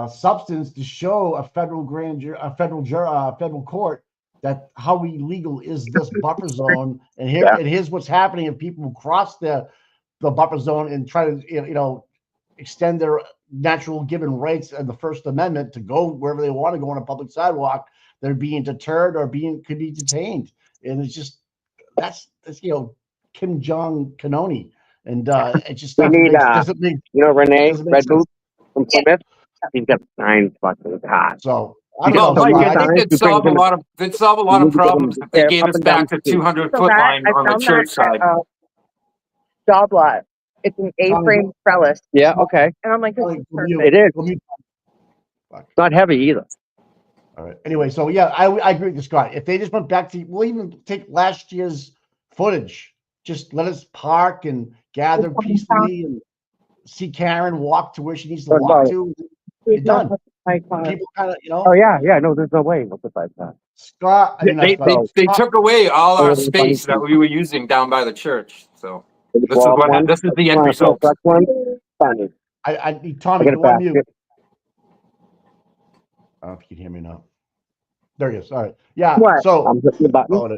substance to show a federal grand jury, federal court, that how illegal is this buffer zone, and here's what's happening if people cross the buffer zone and try to extend their natural given rights and the First Amendment to go wherever they want to go on a public sidewalk. They're being deterred or could be detained, and it's just that's Kim Jong Kanoni, and it just We need, doesn't make Renee doesn't make Red sense. Boot from Plymouth. He's got 9 fucking cars. So I You don't know, know. Mike, Scott. I I think they'd solve a lot of problems if they Yeah, gave up us and down back the the street. 200-foot line on the church side. Job lot. It's an A-frame trellis, Yeah, okay. and I'm like, this Like, is perfect. It is. Let me- It's not heavy either. All right. Anyway, so yeah, I agree with you, Scott. If they just went back to, we'll even take last year's footage. Just let us park and gather peacefully and see Karen walk to where she needs to walk to. You're done. People kind of, Oh, yeah, no, there's no way. What's the 5 cars? Scott. I mean, not Scott. They took away all Oh, our it's space funny. that we were using down by the church. So this is Well, what this is the end result. That's one. Funny. I I Tommy, got a go on mute. basket. I don't know if you can hear me now. There he is. All right. Yeah. What? So I'm hitting the button. oh,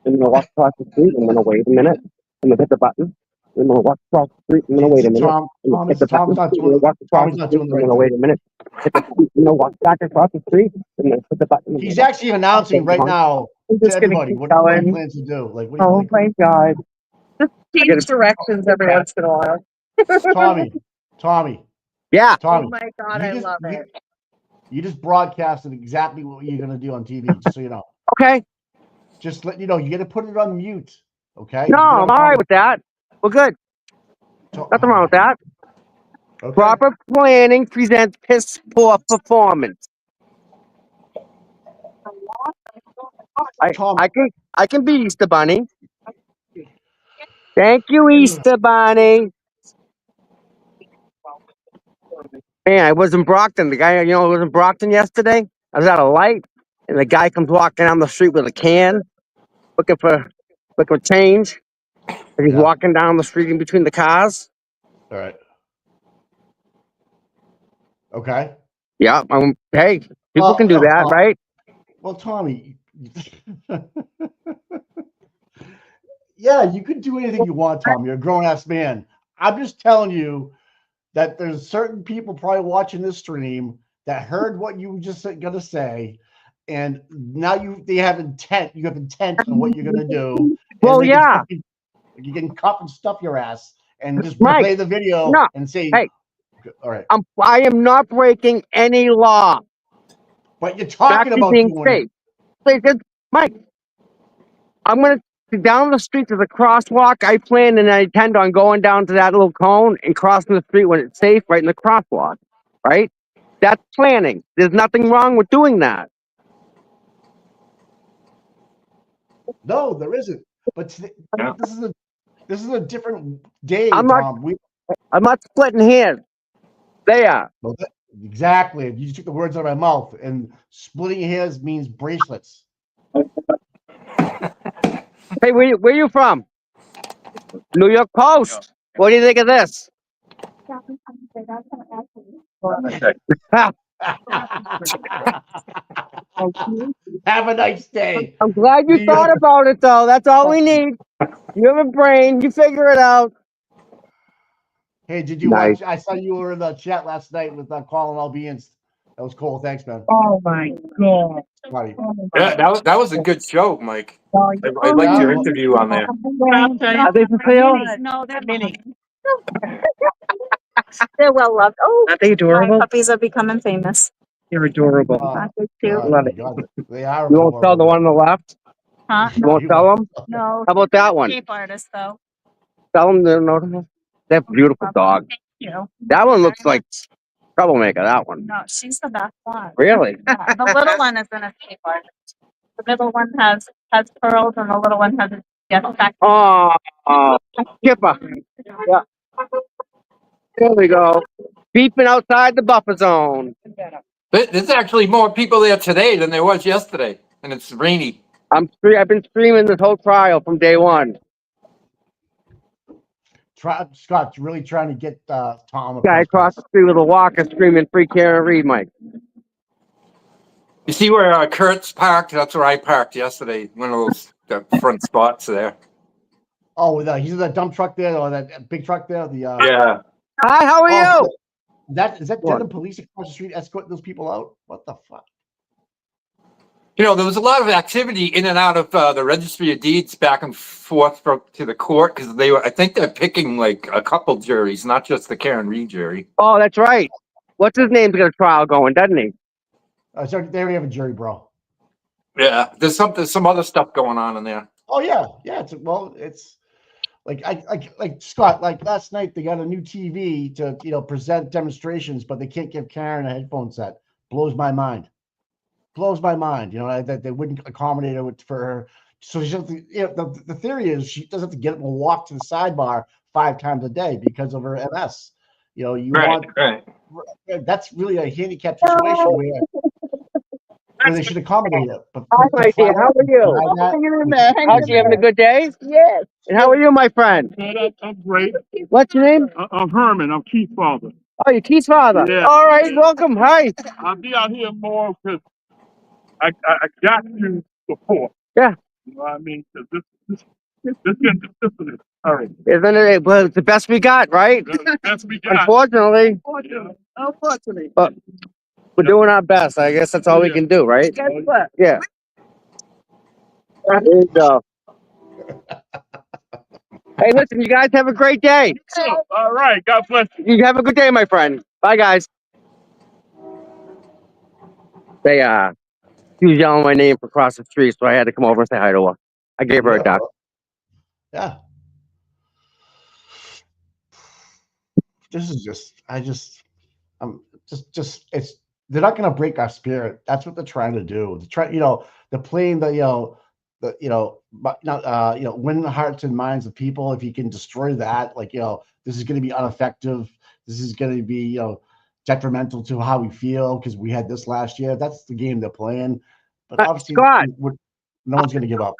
I'm gonna walk across the street. I'm gonna wait a minute. I'm gonna hit the button. I'm gonna walk across the street. I'm gonna wait a See, minute. I'm gonna hit the button. I'm gonna walk across Tommy's the not street. doing the I'm right gonna wait thing. a minute. Hit the button. I'm gonna walk back across the street. I'm gonna hit the button. I'm He's gonna walk actually announcing right now I'm to just gonna everybody keep what he going. plans to do. Like, what, Oh like, my god. Just change directions every once in a while. Tommy, Yeah. Oh Tommy, my god, you I just love you, it. you just broadcasted exactly what you're gonna do on TV, just so you know. Okay. Just let you know, you got to put it on mute. Okay. No, I'm all right with that. We're good. Nothing wrong with that. Okay. Proper planning presents piss poor performance. Tom, I can be Easter Bunny. Thank you, Easter Bunny. Man, I was in Brockton. The guy, I was in Brockton yesterday. I was at a light, and the guy comes walking down the street with a can, looking for change. And he's Yeah. walking down the street in between the cars. All right. Okay. Yeah. Hey, people can do that, right? Well, Tommy, yeah, you could do anything you want, Tom. You're a grown-ass man. I'm just telling you that there's certain people probably watching this stream that heard what you just gonna say, and now they have intent. You have intent on what you're gonna do. Well, yeah. You can cup and stuff your ass and just Mike, play the video no. and say, Hey. All right. I am not breaking any law. But you're talking about being doing safe. Mike, I'm going to down the street to the crosswalk. I plan and I intend on going down to that little cone and crossing the street when it's safe, right in the crosswalk. Right? That's planning. There's nothing wrong with doing that. No, there isn't. But Yeah. this is a different day, I'm Tom. not splitting hairs. They are. Well, exactly. You just took the words out of my mouth. And splitting hairs means bracelets. Hey, where you from? New York Post. What do you think of this? Have a nice day. I'm glad you New thought York- about it, though. That's all we need. You have a brain. You figure it out. Hey, did you Nice. watch? I saw you were in the chat last night with Colin Albians. That was cool. Thanks, man. Oh my god. Buddy. Yeah, that was a good show, Mike. I liked your interview on there. Are they for sale? No, they're mini. They're well loved. Oh, Are they My adorable? puppies are becoming famous. You're adorable. They're cute. Love it. God, they are. You won't sell the one on the left? Huh? You won't sell them? No. How about that one? Cape artist, though. Sell them the notable? They're beautiful dog. You know. That one looks like troublemaker, that one. No, she's the best one. Really? Yeah, the little one is an escape artist. The middle one has pearls, and the little one has back. Oh, Skipper. Yeah. There we go. Beeping outside the buffer zone. There's actually more people there today than there was yesterday, and it's rainy. I've been streaming this whole trial from day one. Scott's really trying to get Tom. Guy across the street with a walker screaming "Free Karen Reed," Mike. You see where Kurt's parked? That's where I parked yesterday. One of those the front spots there. Oh, he's in that dump truck there, or that big truck there. Yeah. Hi, how are you? Is that Denham police across the street escorting those people out? What the fuck? You know, there was a lot of activity in and out of the registry of deeds back and forth to the court because I think they're picking like a couple juries, not just the Karen Reed jury. Oh, that's right. What's his name's got a trial going, doesn't he? So they already have a jury, bro. Yeah, there's some other stuff going on in there. Oh yeah. It's like Scott. Like last night, they got a new TV to present demonstrations, but they can't give Karen a headphone set. Blows my mind. That they wouldn't accommodate her for her. So she doesn't. The theory is she doesn't have to get up and walk to the sidebar 5 times a day because of her MS. Right. That's really a handicapped situation where they should accommodate it. But Hi, my dear. How are you? How's you having a good day? yes. And how are you, my friend? I'm great. What's your name? I'm Herman. I'm Keith's father. Oh, you're Keith's father. Yeah. All right, welcome. Hi. I'll be out here more because I got you before. Yeah. You know what I mean? 'Cause this getting consistent. All right. Isn't it? Well, it's the best we got, right? That's we got. Unfortunately, Unfortunately. but we're doing our best. I guess that's all we can do, right? Guess what? Yeah. There you go. Hey, listen, you guys have a great day. All right. God bless you. You have a good day, my friend. Bye, guys. They she was yelling my name from across the street, so I had to come over and say hi to her. I gave her a duck. Yeah. This is it's, they're not going to break our spirit. That's what they're trying to do. They're trying, they're playing win the hearts and minds of people. If you can destroy that, this is going to be ineffective. This is going to be, detrimental to how we feel because we had this last year. That's the game they're playing. But obviously, Scott. no one's going to give up.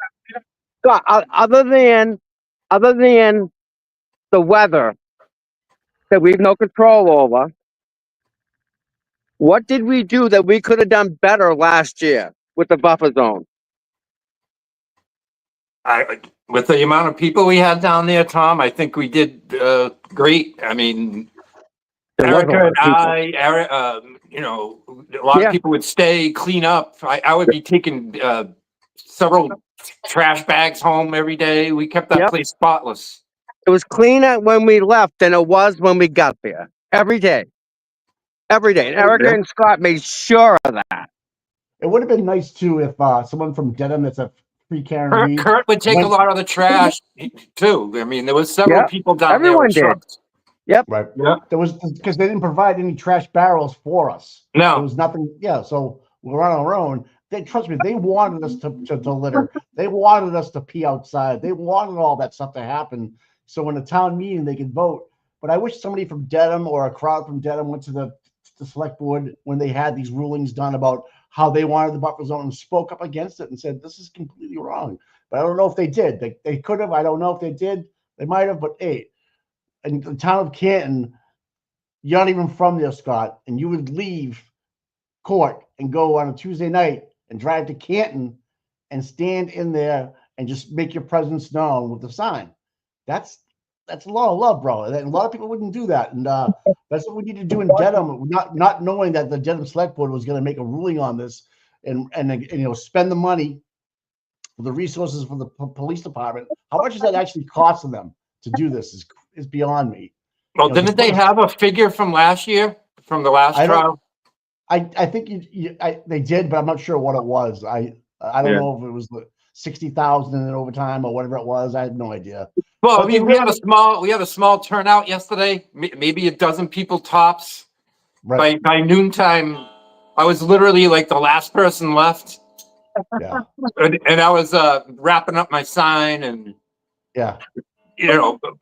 Scott, other than the weather that we have no control over, what did we do that we could have done better last year with the buffer zone? With the amount of people we had down there, Tom, I think we did great. I mean, There was a Erica lot and of people. I, Eric, a lot Yeah. of people would stay, clean up. I would be taking several trash bags home every day. We kept that Yep. place spotless. It was cleaner when we left than it was when we got there. Every day. Every day. And Erica Yeah. and Scott made sure of that. It would have been nice too if someone from Dedham that's a free Karen Reed. Kurt would take a lot of the trash too. I mean, there was several Yep. people down Everyone there. did. with trucks. Right. Yeah. There was because they didn't provide any trash barrels for us. No. There was nothing. Yeah. So we're on our own. They trust me. They wanted us to litter. They wanted us to pee outside. They wanted all that stuff to happen. So in a town meeting, they could vote. But I wish somebody from Dedham or a crowd from Dedham went to the select board when they had these rulings done about how they wanted the buffer zone and spoke up against it and said, this is completely wrong. But I don't know if they did. They could have. I don't know if they did. They might have. But hey, in the town of Canton, you're not even from there, Scott, and you would leave court and go on a Tuesday night and drive to Canton and stand in there and just make your presence known with the sign. That's a lot of love, bro. And a lot of people wouldn't do that. And that's what we need to do in Dedham, not knowing that the Dedham Select Board was going to make a ruling on this and spend the money, the resources for the police department. How much is that actually costing them to do this is beyond me. Well, didn't they have a figure from last year, from the last trial? I think they did, but I'm not sure what it was. I don't know if it was 60,000 in overtime or whatever it was. I have no idea. Well, But I mean, we had a small turnout yesterday, maybe a dozen people tops. Right. By noontime, I was literally like the last person left, Yeah. and I was wrapping up my sign and Yeah.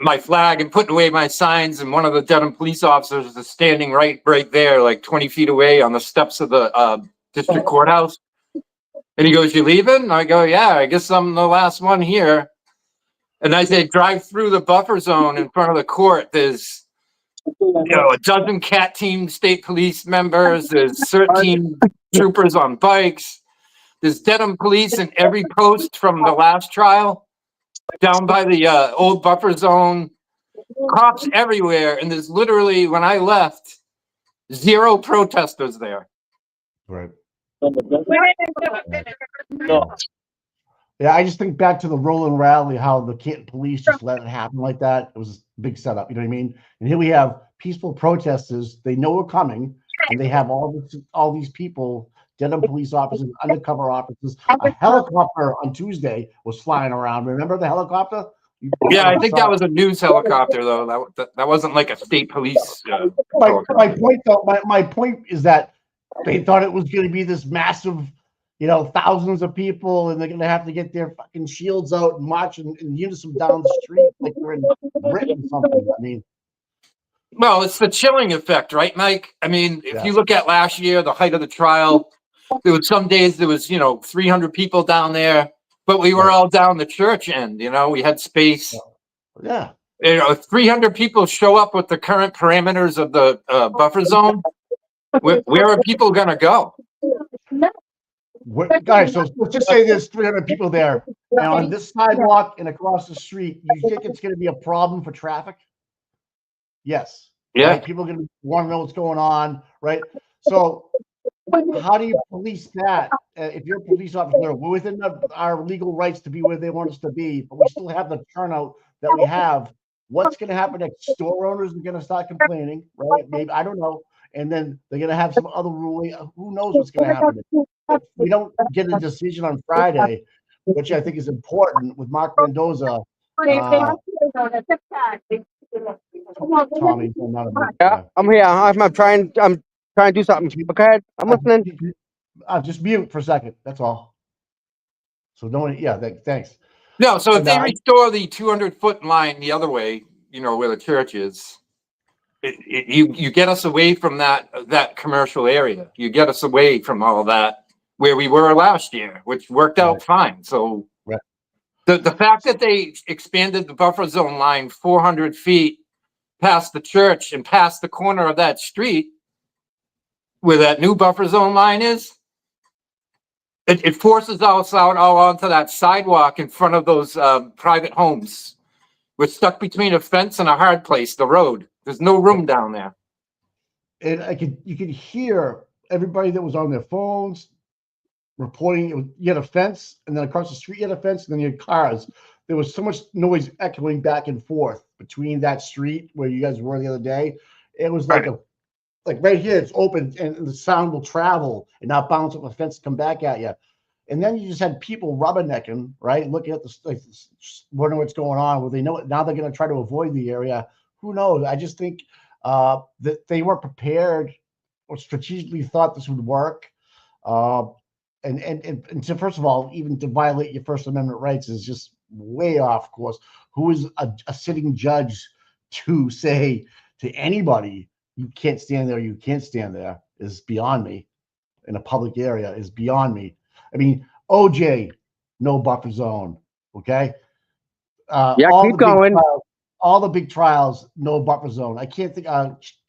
my flag and putting away my signs. And one of the Dedham police officers is standing right there, like 20 feet away on the steps of the district courthouse. And he goes, "You leaving?" And I go, "Yeah, I guess I'm the last one here." And as they drive through the buffer zone in front of the court, there's a dozen CAT team state police members, there's 13 troopers on bikes, there's Dedham police in every post from the last trial, down by the old buffer zone, cops everywhere, and there's literally, when I left, 0 protesters there. Right. Yeah, I just think back to the rolling rally, how the Canton police just let it happen like that. It was a big setup, you know what I mean? And here we have peaceful protesters. They know we're coming, and they have all these people, Dedham police officers, undercover officers. A helicopter on Tuesday was flying around. Remember the helicopter? Yeah, I think that was a news helicopter, though. That wasn't like a state police. My point is that they thought it was going to be this massive, thousands of people, and they're going to have to get their fucking shields out and march in unison down the street like they're in Britain or something. I mean, well, it's the chilling effect, right, Mike? I mean, if you look at last year, the height of the trial, there was some days there was 300 people down there, but we were all down the church end. We had space. Yeah. If 300 people show up with the current parameters of the buffer zone, where are people going to go? Guys, so let's just say there's 300 people there, And on this sidewalk and across the street, you think it's going to be a problem for traffic? Yes. Yeah. Right? People are going to want to know what's going on, right? So how do you police that? If you're a police officer, we're within our legal rights to be where they want us to be, but we still have the turnout that we have. What's going to happen next? Store owners are going to start complaining, right? Maybe, I don't know. And then they're going to have some other ruling. Who knows what's going to happen? If we don't get a decision on Friday, which I think is important with Mark Mendoza. Tommy, I'm not a big Yeah, I'm here. I'm trying to do something. Go ahead. I'm listening. Just mute for a second. That's all. So thanks. No, so if And, they restore the 200-foot line the other way, you know, where the church is, you get us away from that commercial area. You get us away from all that where we were last year, which worked out fine. So Right. the fact that they expanded the buffer zone line 400 feet past the church and past the corner of that street where that new buffer zone line is, it forces us out all onto that sidewalk in front of those private homes. We're stuck between a fence and a hard place, the road. There's no room down there. And you could hear everybody that was on their phones reporting. You had a fence, and then across the street you had a fence, and then you had cars. There was so much noise echoing back and forth between that street where you guys were the other day. It was like right here, it's open, and the sound will travel and not bounce off the fence and come back at you. And then you just had people rubbernecking, right? Looking at wondering what's going on. Well, they know it now. They're going to try to avoid the area. Who knows? I just think that they weren't prepared or strategically thought this would work. And so first of all, even to violate your First Amendment rights is just way off course. Who is a sitting judge to say to anybody, you can't stand there, you can't stand there, is beyond me. In a public area is beyond me. I mean, OJ, no buffer zone. Okay. Yeah, keep going. All the big trials, no buffer zone. I can't think.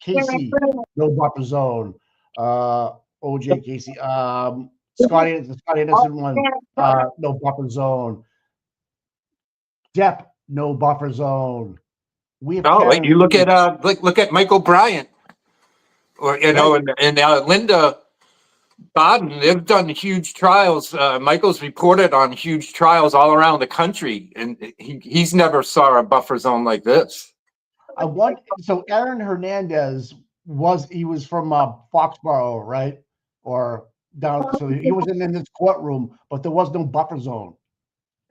Casey, no buffer zone. OJ, Casey. Scotty Anderson one, no buffer zone. Depp, no buffer zone. We have Karen, you look at look at Michael Bryant, or you know, and Linda Baden. They've done huge trials. Michael's reported on huge trials all around the country, and he's never saw a buffer zone like this. So Aaron Hernandez was from Foxborough, right? Or down. So he was in this courtroom, but there was no buffer zone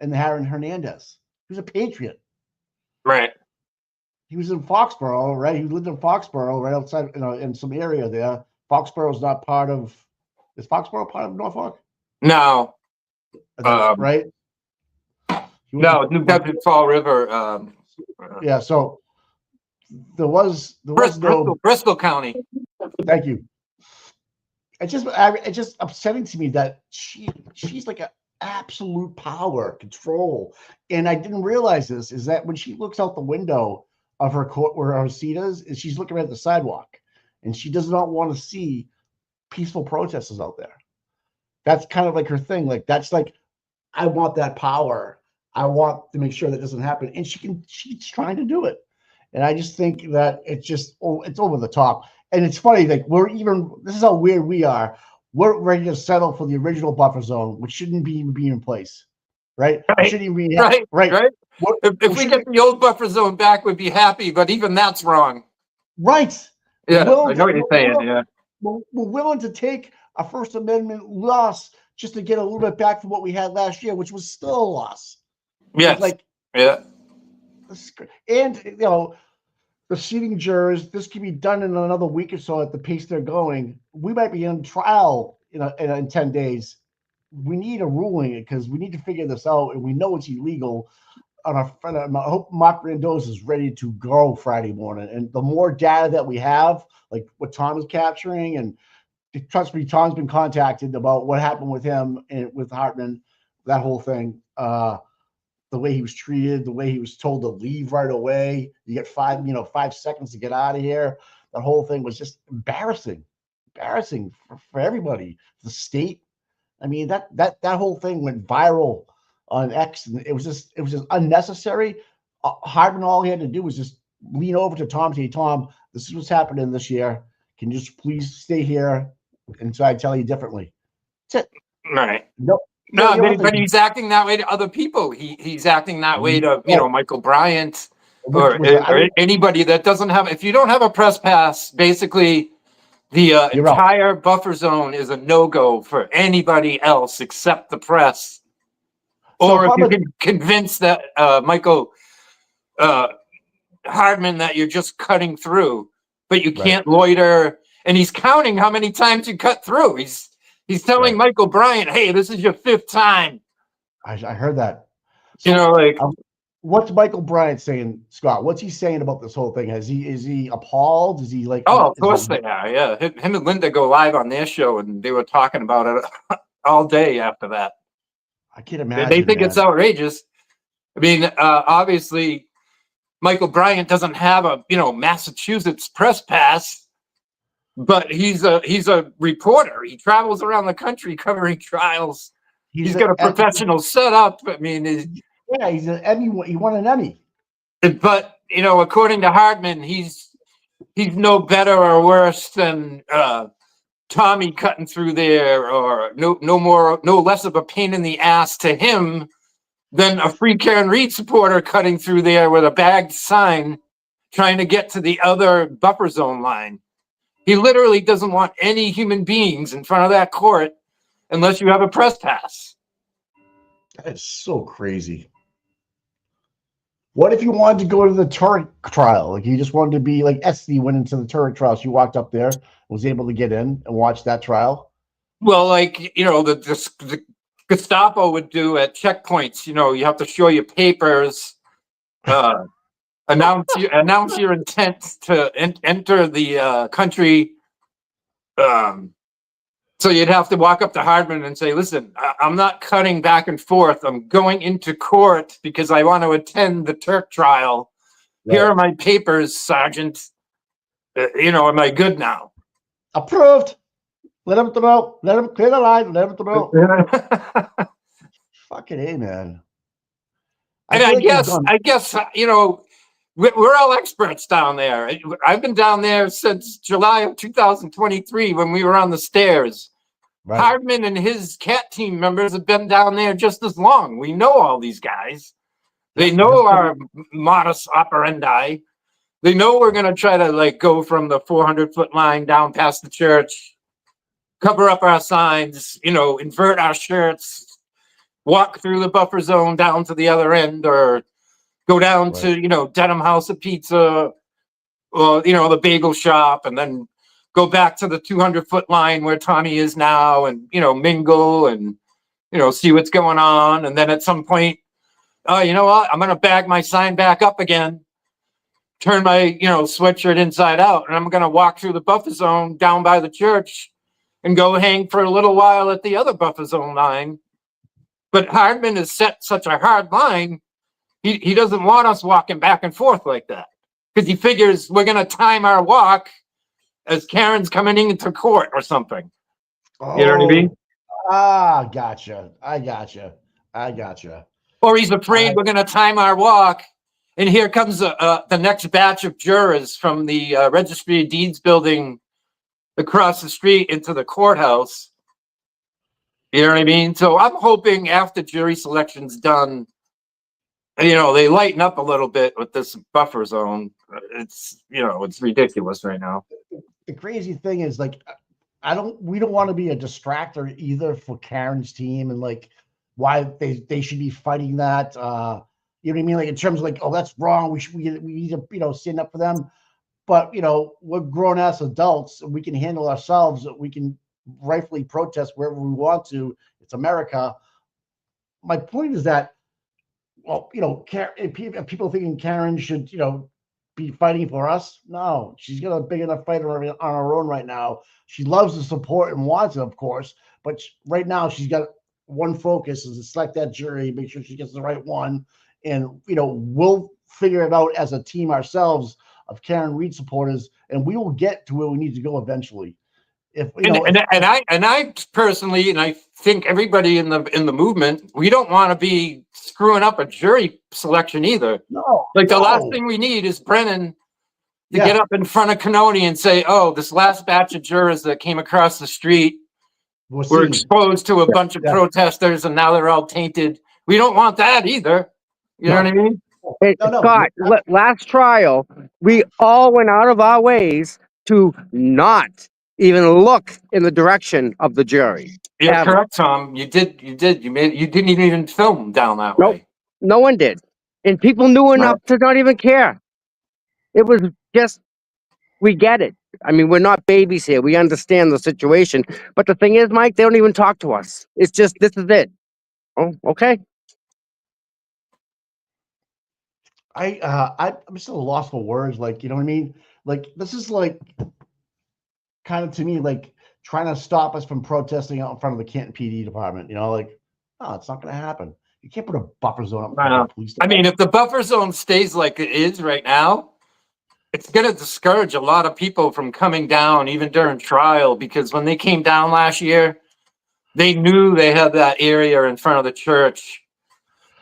in Aaron Hernandez. He was a patriot. Right. He was in Foxborough, right? He lived in Foxborough, right outside, in some area there. Foxborough is not part of. Is Foxborough part of Norfolk? No. Right. No, New Bedford Fall River. Yeah. So there was Bristol County. Thank you. It's just upsetting to me that she's like an absolute power control, and I didn't realize this is that when she looks out the window of her court where her seat is she's looking at the sidewalk, and she does not want to see peaceful protesters out there. That's kind of like her thing. Like that's like, I want that power. I want to make sure that doesn't happen, and she's trying to do it, and I just think that it's over the top. And it's funny, like this is how weird we are. We're ready to settle for the original buffer zone, which shouldn't even be in place, right? Shouldn't even be right. If we get the old buffer zone back, we'd be happy, but even that's wrong. Right. Yeah, I know what you're saying. Yeah. We're willing to take a First Amendment loss just to get a little bit back from what we had last year, which was still a loss. Yes. And the seating jurors, this can be done in another week or so at the pace they're going. We might be on trial in 10 days. We need a ruling because we need to figure this out, and we know it's illegal. I hope Mark Mendoza is ready to go Friday morning. And the more data that we have, like what Tom is capturing, and trust me, Tom's been contacted about what happened with him and with Hartman, that whole thing. The way he was treated, the way he was told to leave right away. You get 5 seconds to get out of here. The whole thing was just embarrassing for everybody. The state. I mean, that whole thing went viral on X, and it was just unnecessary. Hardman, all he had to do was just lean over to Tom and say, Tom, this is what's happening this year. Can you just please stay here until I tell you differently? That's it. Right. No, No, the other but thing- he's acting that way to other people. He's acting that way to, you know, Michael Bryant or, which was- or anybody that doesn't have, if you don't have a press pass, basically the You're out. entire buffer zone is a no-go for anybody else except the press. So Or if if you I'm a- can convince that Michael Hardman that you're just cutting through, but you Right. can't loiter. And he's counting how many times you cut through. He's telling Right. Michael Bryant, hey, this is your 5th time. I heard that. You know, like, What's Michael Bryant saying, Scott? What's he saying about this whole thing? Is he appalled? Is he like? oh, of is course he- they are. Yeah. Him and Linda go live on their show and they were talking about it all day after that. I can't They imagine. think it's outrageous. I mean, obviously, Michael Bryant doesn't have a, you know, Massachusetts press pass, but he's a reporter. He travels around the country covering trials. He's got a professional setup. I mean, Yeah, he's an Emmy. He won an Emmy. but you know, according to Hardman, he's no better or worse than Tommy cutting through there, or no less of a pain in the ass to him than a Free Karen Reed supporter cutting through there with a bagged sign, trying to get to the other buffer zone line. He literally doesn't want any human beings in front of that court unless you have a press pass. That's so crazy. What if you wanted to go to the Turek trial? Like you just wanted to be like Esty went into the Turek trial. So you walked up there, was able to get in and watch that trial. Well, like, you know, the Gestapo would do at checkpoints. You know, you have to show your papers, announce your intent to enter the country. So you'd have to walk up to Hardman and say, listen, I'm not cutting back and forth. I'm going into court because I want to attend the Turk trial. Here are my papers, Sergeant. You know, am I good now? Approved. Let him through. Let him clear the line. Let him through. Fucking A, man. And feel like he's done- I guess, you know, we're all experts down there. I've been down there since July of 2023 when we were on the stairs. Right. Hardman and his CAT team members have been down there just as long. We know all these guys. They know our modus operandi. They know we're going to try to like go from the 400-foot line down past the church, cover up our signs, you know, invert our shirts, walk through the buffer zone down to the other end, or go down to, you know, Dedham House of Pizza, or, you know, the bagel shop, and then go back to the 200-foot line where Tommy is now and, you know, mingle and, you know, see what's going on. And then at some point, oh, you know what? I'm going to bag my sign back up again, turn my, you know, sweatshirt inside out, and I'm going to walk through the buffer zone down by the church and go hang for a little while at the other buffer zone line. But Hardman has set such a hard line. He doesn't want us walking back and forth like that because he figures we're going to time our walk as Karen's coming into court or something. You know what I mean? Gotcha. I gotcha. Or he's afraid we're going to time our walk. And here comes the next batch of jurors from the Registry of Deeds building across the street into the courthouse. You know what I mean? So I'm hoping after jury selection's done, you know, they lighten up a little bit with this buffer zone. It's, you know, it's ridiculous right now. The crazy thing is, like, we don't want to be a distractor either for Karen's team and like why they should be fighting that. You know what I mean? Like in terms of like, oh, that's wrong. We need to, you know, stand up for them. But you know, we're grown ass adults and we can handle ourselves. We can rightfully protest wherever we want to. It's America. My point is that, well, you know, if people thinking Karen should, you know, be fighting for us. No, she's got a big enough fight on her own right now. She loves the support and wants it, of course, but right now she's got one focus is to select that jury, make sure she gets the right one. And, you know, we'll figure it out as a team ourselves of Karen Reed supporters, and we will get to where we need to go eventually. if you know, And I personally, and I think everybody in the movement, we don't want to be screwing up a jury selection either. no, Like the last no. thing we need is Brennan to Yeah. get up in front of Canoni and say, "Oh, this last batch of jurors that came across the street We're were seeing. exposed to a bunch of Yeah. protesters, and now they're all tainted." We don't want that either. You know what I mean? Hey, No, no, Scott, last trial, we all went out of our ways to not even look in the direction of the jury. Yeah, Ever. correct, Tom. You did. You didn't even film down that Nope. way. No one did. And people knew enough to not even care. It was just, we get it. I mean, we're not babies here. We understand the situation. But the thing is, Mike, they don't even talk to us. It's just, this is it. Oh, okay. I'm just at a loss for words. Like, you know what I mean? Like, this is like kind of to me like trying to stop us from protesting out in front of the Canton PD department. You know, like, oh, it's not going to happen. You can't put a buffer zone up in front of the police I department. mean, if the buffer zone stays like it is right now, it's going to discourage a lot of people from coming down even during trial, because when they came down last year, they knew they had that area in front of the church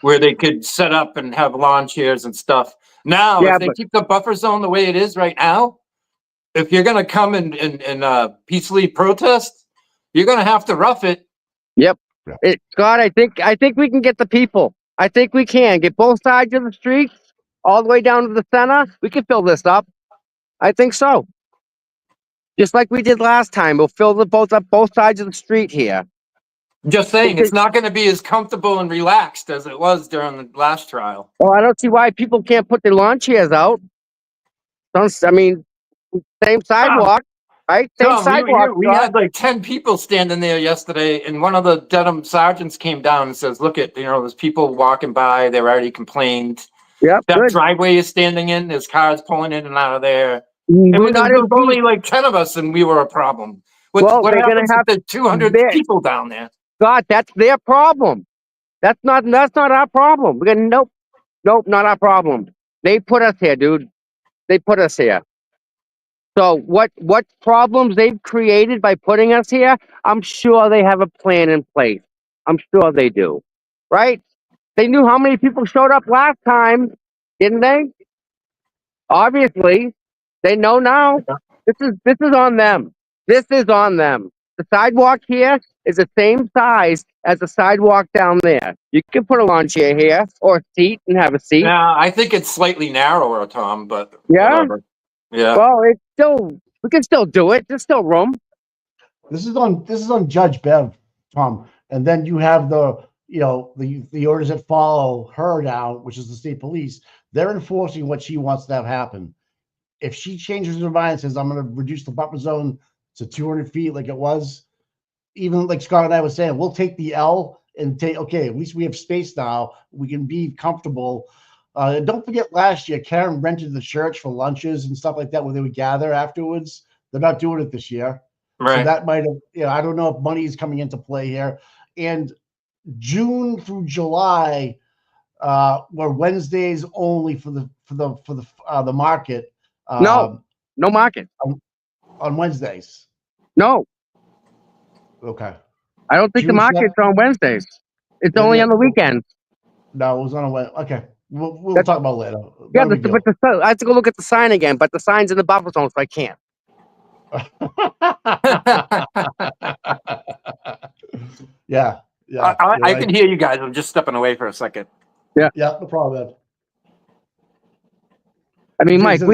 where they could set up and have lawn chairs and stuff. Now, Yeah, if they keep the buffer zone the way it is right now, if you're going to come and peacefully protest, you're going to have to rough it. Scott, I think we can get the people. I think we can get both sides of the streets all the way down to the center. We can fill this up. I think so. Just like we did last time. We'll fill both sides of the street here. Just saying, it's not going to be as comfortable and relaxed as it was during the last trial. Well, I don't see why people can't put their lawn chairs out. I mean, same sidewalk, right? Same Tom, sidewalk. we Scott. had like 10 people standing there yesterday, and one of the Dedham sergeants came down and says, "Look at, there's people walking by. They've already complained. Yep, That good. driveway is standing in. There's cars pulling in and out of there. We're There was not only like 10 of us, and we were a problem. Well, What they're gonna happens have if there's 200 there. people down there?" Scott, that's their problem. That's not our problem. We're gonna nope, not our problem. They put us here, dude. They put us here. So what problems they've created by putting us here? I'm sure they have a plan in place. I'm sure they do. Right? They knew how many people showed up last time, didn't they? Obviously, they know now. This is on them. This is on them. The sidewalk here is the same size as the sidewalk down there. You can put a lawn chair here or a seat and have a seat. Yeah, I think it's slightly narrower, Tom, but Yeah? whatever. Yeah. Well, we can still do it. There's still room. This is on Judge Bev, Tom, and then you have the orders that follow her down, which is the state police. They're enforcing what she wants to have happen. If she changes her mind and says, "I'm going to reduce the buffer zone to 200 feet," like it was, even like Scott and I was saying, we'll take the L and take. Okay, at least we have space now. We can be comfortable. And don't forget, last year Karen rented the church for lunches and stuff like that, where they would gather afterwards. They're not doing it this year. Right. So that might have, I don't know if money is coming into play here. And June through July were Wednesdays only for the market. No market. On Wednesdays. No, Okay. I don't think the June market's on Wednesdays. It's Yeah, only yeah. on the weekends. No, it was on a Wednesday. Okay. We'll That's- talk about it later. Yeah, Not a big deal. I have to go look at the sign again, but the sign's in the buffer zone, so I can't. Yeah. I can hear you guys. I'm just stepping away for a second. Yeah, no problem. I mean, Okay, Mike, so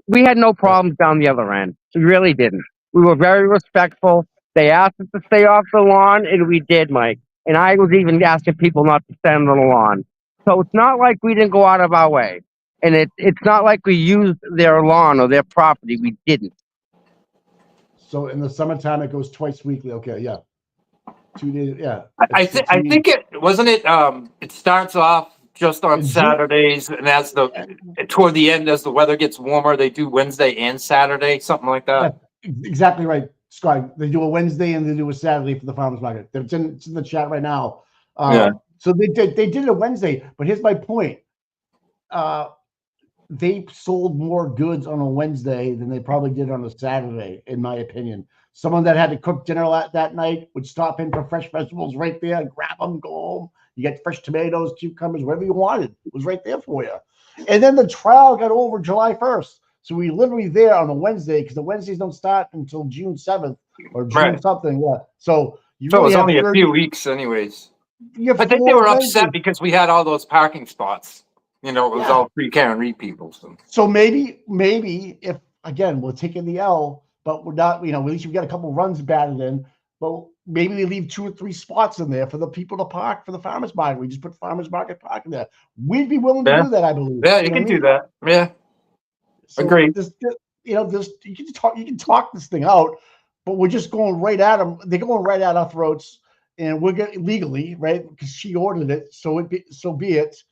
we had no problems down the other end. We really didn't. We were very respectful. They asked us to stay off the lawn, and we did, Mike. And I was even asking people not to stand on the lawn. So it's not like we didn't go out of our way. And it's not like we used their lawn or their property. We didn't. So in the summertime, it goes twice weekly. Okay, yeah. 2 days, yeah. I think it wasn't it. It starts off just on In June. Saturdays, and toward the end, as the weather gets warmer, they do Wednesday and Saturday, something like that. Exactly right, Scott. They do a Wednesday and they do a Saturday for the farmers market. It's in the chat right now. Yeah. So they did a Wednesday, but here's my point. they sold more goods on a Wednesday than they probably did on a Saturday, in my opinion. Someone that had to cook dinner that night would stop in for fresh vegetables right there, grab them, go home. You get fresh tomatoes, cucumbers, whatever you wanted. It was right there for you. And then the trial got over July 1st. So we literally there on a Wednesday, because the Wednesdays don't start until June 7th or June Right. something. Yeah. So you So it really was have only a 30 few weeks anyways. you have I think they 4 were Wednesdays. upset because we had all those parking spots. You know, it was Yeah. all free Karen Reed people. So. So maybe if again we're taking the L, but we're not, at least we got a couple runs batted in. But maybe we leave 2 or 3 spots in there for the people to park for the farmers market. We just put farmers market parking there. We'd be willing to Yeah. do that, I believe. Yeah, you know can what I do mean? that. Yeah. So Agreed. this you can talk this thing out, but we're just going right at them. They're going right at our throats, and we're getting legally right because she ordered it. So be it.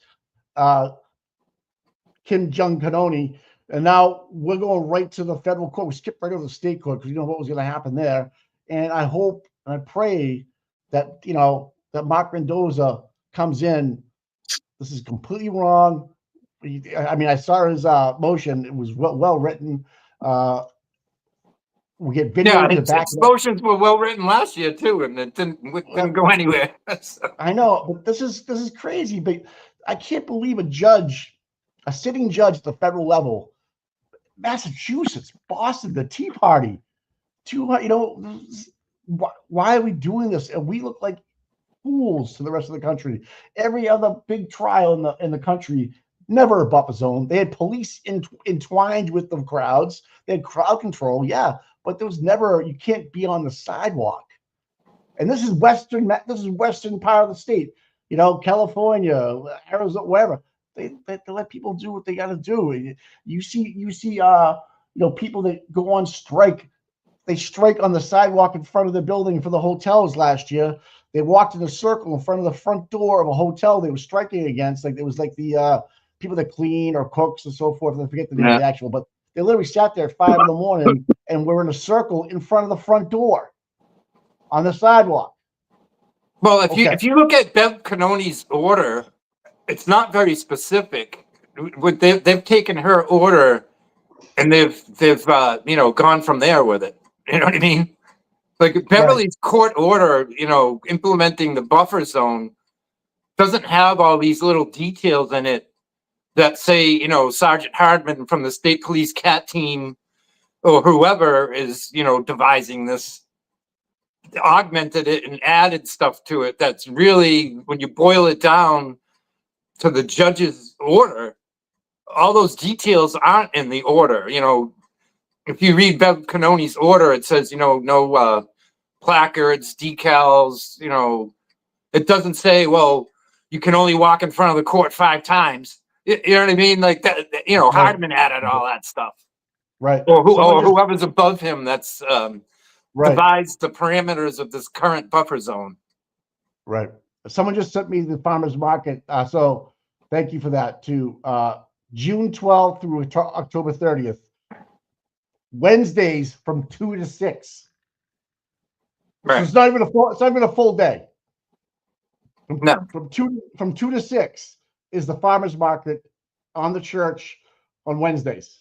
Kim Jong Kanoni, and now we're going right to the federal court. We skipped right over the state court because you know what was going to happen there. And I hope and I pray that that Mark Mendoza comes in. This is completely wrong. I mean, I saw his motion; it was well written. We get video Yeah, to his back it up. motions were well written last year too, and it didn't go anywhere. So, I know, but this is crazy. But I can't believe a sitting judge at the federal level, Massachusetts, Boston, the Tea Party, why are we doing this? And we look like fools to the rest of the country. Every other big trial in the country, never a buffer zone. They had police entwined with the crowds. They had crowd control, yeah, but there was never, you can't be on the sidewalk. And this is western part of the state, California, Arizona, wherever. They let people do what they got to do. You see, people that go on strike. They strike on the sidewalk in front of the building for the hotels last year. They walked in a circle in front of the front door of a hotel they were striking against. Like it was like the people that clean or cooks and so forth. I forget the name of the actual, but they literally sat there at 5 a.m. and we're in a circle in front of the front door on the sidewalk. well, if you look at Bev Canoni's order, it's not very specific. They've taken her order and they've gone from there with it. You know what I mean? Like Beverly's court order, implementing the buffer zone doesn't have all these little details in it that say, Sergeant Hardman from the state police CAT team or whoever is, devising this, augmented it and added stuff to it. That's really, when you boil it down to the judge's order, all those details aren't in the order. If you read Bev Canoni's order, it says, no placards, decals, it doesn't say, well, you can only walk in front of the court 5 times. You know what I mean? Like that, Hardman added all that stuff. Right. Or whoever's above him that's right. devised the parameters of this current buffer zone. Right. Someone just sent me the farmer's market. So thank you for that too. June 12th through October 30th. Wednesdays from 2 to 6. Right. So it's not even a full day. No. From 2 to 6 is the farmers market on the church on Wednesdays.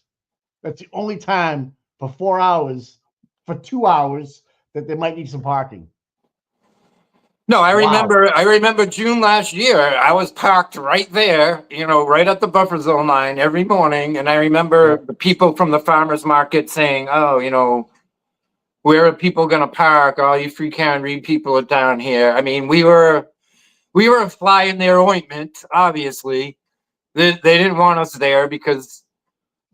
That's the only time for 4 hours, for 2 hours that they might need some parking. No, I remember June last year. I was parked right there, right at the buffer zone line every morning. And I remember the people from the farmers market saying, oh, where are people going to park? All you free Karen Reed people are down here. I mean, we were a fly in their ointment, obviously. They didn't want us there because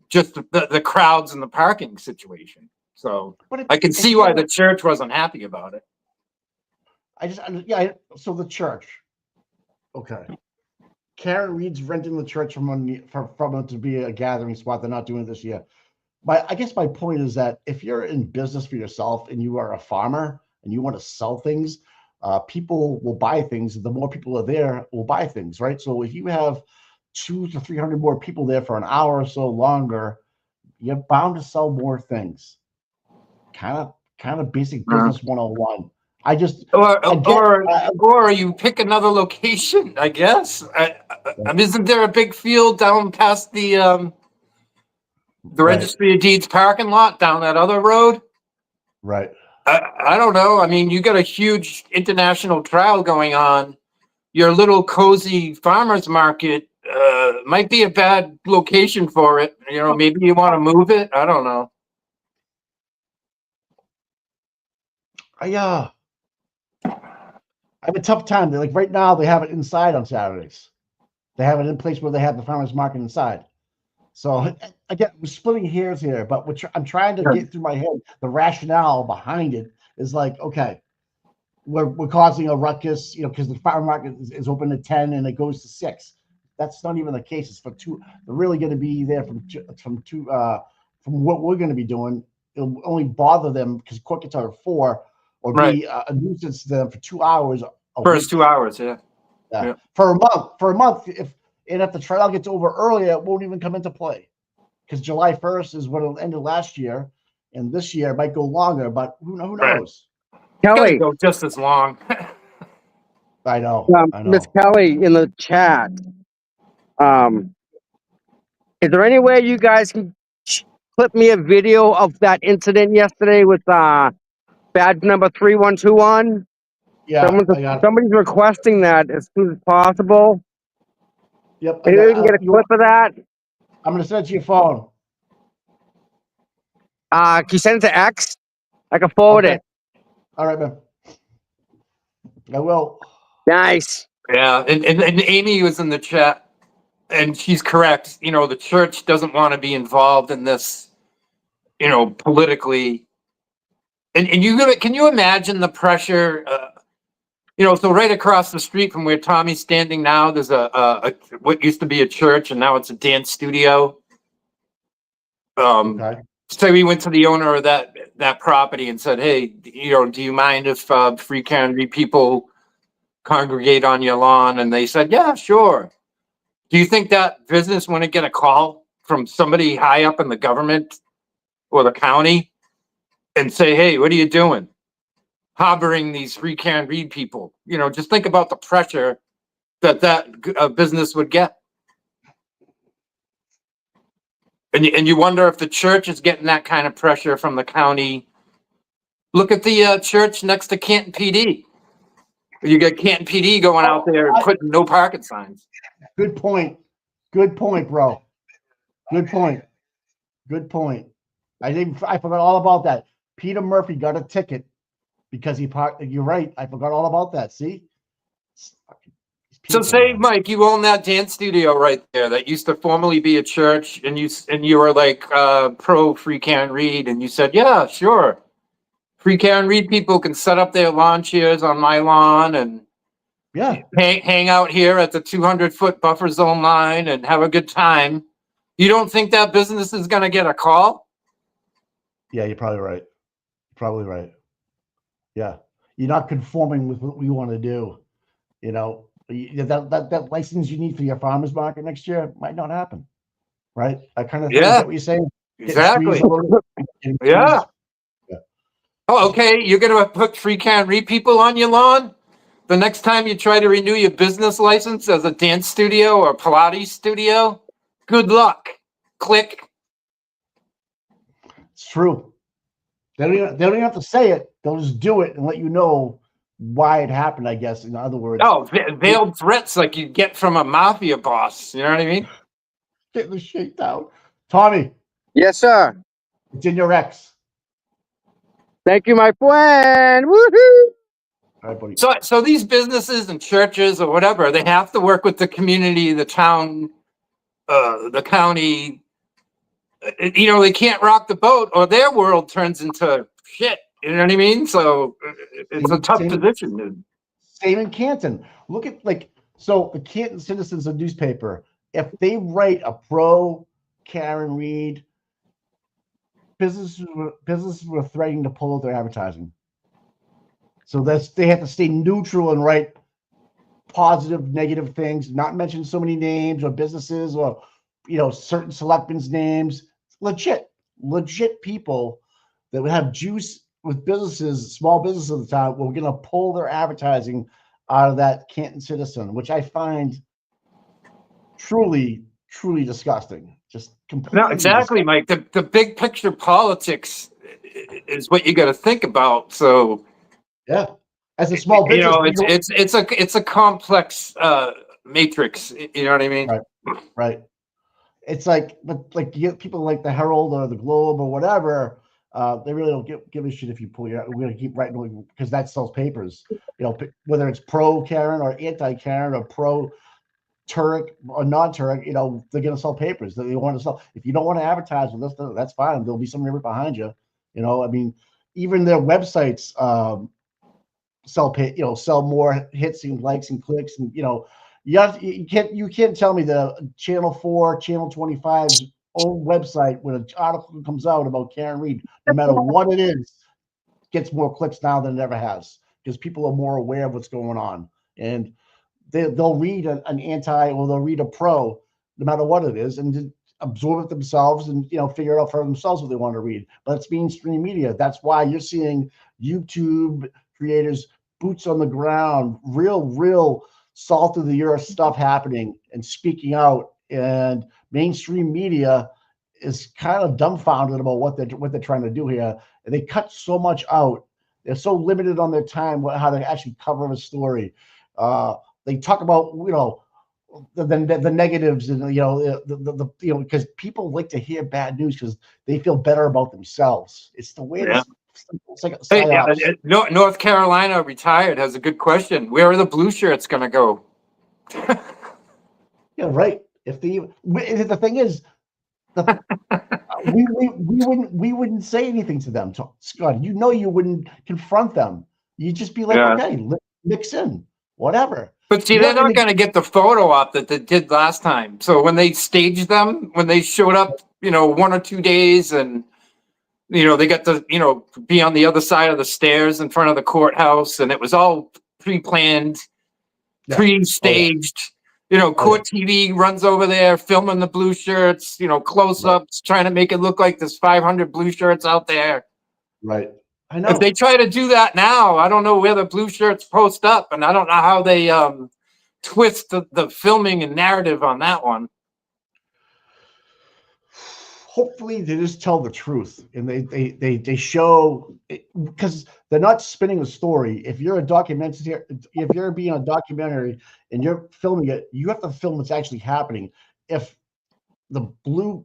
just the crowds and the parking situation. So I can see why the church wasn't happy about it. So the church. Okay. Karen Reed's renting the church from it to be a gathering spot. They're not doing it this year. But I guess my point is that if you're in business for yourself and you are a farmer and you want to sell things, people will buy things. The more people are there, will buy things, right? So if you have 200 to 300 more people there for an hour or so longer, you're bound to sell more things. Kind of basic business 101. Or you pick another location, I guess. Isn't there a big field down past the the Right. Registry of Deeds parking lot down that other road. Right. I don't know. I mean, you got a huge international trial going on. Your little cozy farmer's market might be a bad location for it. You know, maybe you want to move it. I don't know. I have a tough time. Like right now, they have it inside on Saturdays. They have it in place where they have the farmers market inside. So again, we're splitting hairs here, but I'm trying to get through my head the rationale behind it is like, okay, we're causing a ruckus, you know, because the farmer market is open at 10 and it goes to 6. That's not even the case. It's for 2. They're really going to be there from what we're going to be doing. It'll only bother them because court gets out at 4, or be a nuisance to them for 2 hours. First 2 hours, yeah. For a month. If the trial gets over earlier, it won't even come into play, because July 1st is when it ended last year, and this year it might go longer. But who knows? Gotta Kelly, go just as long. I know. Miss Kelly in the chat. Is there any way you guys can clip me a video of that incident yesterday with badge number 3121? Yeah, I got it. Somebody's requesting that as soon as possible. Yep. Maybe we can get a clip of that. I'm going to send it to your phone. Can you send it to X? I can forward it. All right, man. I will. Nice. Yeah, and Amy was in the chat, and she's correct. You know, the church doesn't want to be involved in this, you know, politically. And can you imagine the pressure? You know, so right across the street from where Tommy's standing now, there's a what used to be a church, and now it's a dance studio. Okay. So we went to the owner of that property and said, "Hey, you know, do you mind if Free Candy people congregate on your lawn?" And they said, "Yeah, sure." Do you think that business wouldn't get a call from somebody high up in the government or the county and say, "Hey, what are you doing? Harboring these Free Can Read people?" You know, just think about the pressure that business would get. And you wonder if the church is getting that kind of pressure from the county. Look at the church next to Canton PD. You get Canton PD going out there and putting no parking signs. Good point. Good point, bro. Good point. Good point. I forgot all about that. Peter Murphy got a ticket because he parked. You're right. I forgot all about that. See? So say, Mike, you own that dance studio right there that used to formerly be a church, and you were like pro Free Can Read, and you said, "Yeah, sure. Free Can Read people can set up their lawn chairs on my lawn and hang out here at the 200-foot buffer zone line and have a good time." You don't think that business is going to get a call? Yeah, you're probably right. Probably right. Yeah, you're not conforming with what we want to do. You know, that license you need for your farmers market next year might not happen, right? I kind of think is that what you're saying? Exactly. Yeah. Oh, okay. You're going to put Free Can Read people on your lawn? The next time you try to renew your business license as a dance studio or Pilates studio, good luck. Click. It's true. They don't even have to say it. They'll just do it and let you know why it happened, I guess. In other words. Oh, veiled threats like you get from a mafia boss. You know what I mean? Get the shit down. Tommy. Yes, sir. It's in your X. Thank you, my friend. Woohoo! All right, buddy. So these businesses and churches or whatever, they have to work with the community, the town, the county. You know, they can't rock the boat or their world turns into shit. You know what I mean? So it's a tough position, dude. Same in Canton. Look at so the Canton Citizens, a newspaper, if they write a pro Karen Read, businesses were threatening to pull out their advertising. So they have to stay neutral and write positive, negative things, not mention so many names or businesses or, you know, certain selectmen's names. Legit people that would have juice with businesses, small businesses of the town, were going to pull their advertising out of that Canton Citizen, which I find truly, truly disgusting. Just completely. No, exactly, Mike. The big picture politics is what you got to think about. So, Yeah. As a small you business, know, we don't- it's a complex matrix. You know what I mean? Right. Right. It's like, but like you get people like the Herald or the Globe or whatever, they really don't give a shit if you pull your. We're gonna keep writing because that sells papers. You know, whether it's pro Karen or anti Karen or pro Turek or non Turek, you know, they're gonna sell papers. They want to sell. If you don't want to advertise with us, that's fine. There'll be somebody right behind you. You know, I mean, even their websites sell more hits and likes and clicks, and you know, you can't tell me the Channel 4, Channel 25's own website when an article comes out about Karen Read, no matter what it is, gets more clicks now than it ever has because people are more aware of what's going on, and they'll read an anti or they'll read a pro, no matter what it is, and absorb it themselves and figure it out for themselves what they want to read. But it's mainstream media. That's why you're seeing YouTube creators, boots on the ground, real salt of the earth stuff happening and speaking out. And mainstream media is kind of dumbfounded about what they're trying to do here. And they cut so much out. They're so limited on their time, how to actually cover a story. They talk about the negatives and the because people like to hear bad news because they feel better about themselves. It's the way it's like a psyops. North Carolina retired has a good question. Where are the blue shirts going to go? Yeah, right. If the thing is, we wouldn't say anything to them, Scott. You wouldn't confront them. You'd just be like, okay, mix in, whatever. But see, they're not going to get the photo op that they did last time. So when they staged them, when they showed up, 1 or 2 days, and they got to be on the other side of the stairs in front of the courthouse, and it was all pre-planned, pre-staged. Court TV runs over there filming the blue shirts, close-ups, trying to make it look like there's 500 blue shirts out there. Right. I know. If they try to do that now, I don't know where the blue shirts post up, and I don't know how they twist the filming and narrative on that one. Hopefully they just tell the truth and they show it, because they're not spinning a story. If you're being a documentary and you're filming it, you have to film what's actually happening. If the blue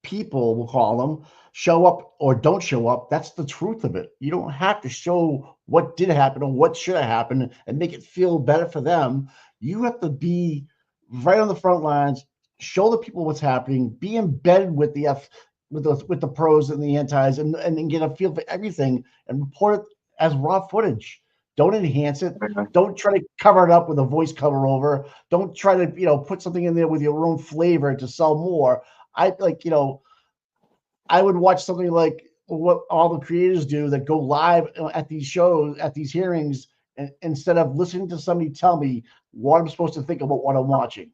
people, we'll call them, show up or don't show up, that's the truth of it. You don't have to show what did happen or what should have happened and make it feel better for them. You have to be right on the front lines, show the people what's happening, be embedded with the pros and the antis, and get a feel for everything and report it as raw footage. Don't enhance it. Don't try to cover it up with a voice cover over. Don't try to put something in there with your own flavor to sell more. I would watch something like what all the creators do that go live at these shows, at these hearings, and instead of listening to somebody tell me what I'm supposed to think about what I'm watching.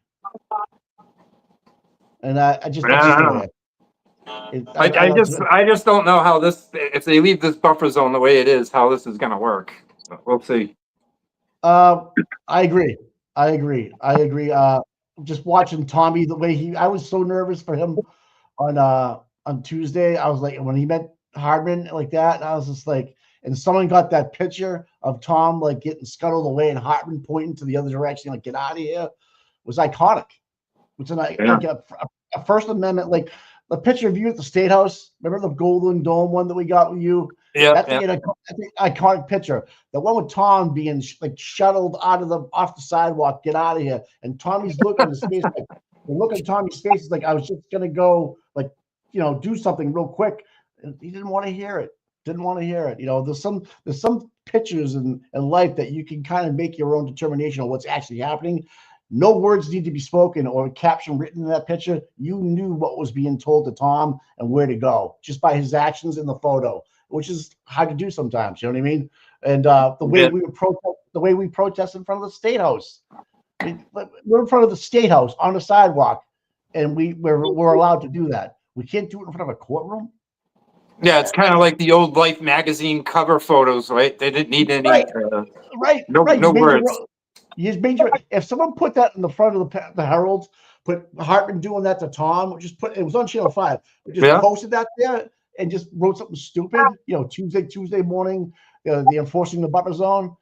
And I just don't know how this, if they leave this buffer zone the way it is, how this is going to work. So we'll see. I agree. Just watching Tommy, the way I was so nervous for him on Tuesday. I was like, when he met Hardman like that, I was just like, and someone got that picture of Tom like getting scuttled away and Hartman pointing to the other direction, like, get out of here, was iconic. It's a First Amendment, like the picture of you at the State House. Remember the Golden Dome one that we got with you? Yeah, that's an iconic picture. The one with Tom being like shuttled off the sidewalk, get out of here, and Tommy's look on his face, like the look on Tommy's face is like, I was just gonna go, like, do something real quick. And he didn't want to hear it. There's some pictures in life that you can kind of make your own determination on what's actually happening. No words need to be spoken or a caption written in that picture. You knew what was being told to Tom and where to go just by his actions in the photo, which is hard to do sometimes. You know what I mean? And the way we protest in front of the State House. We're in front of the State House on the sidewalk, and we're allowed to do that. We can't do it in front of a courtroom. Yeah, it's kind of like the old Life magazine cover photos, right? They didn't need any right. No words. If someone put that in the front of the Herald put Hartman doing that to Tom. Just put it was on Channel 5. We just Yeah. posted that there and just wrote something stupid. You know, Tuesday morning, the enforcing the buffer zone.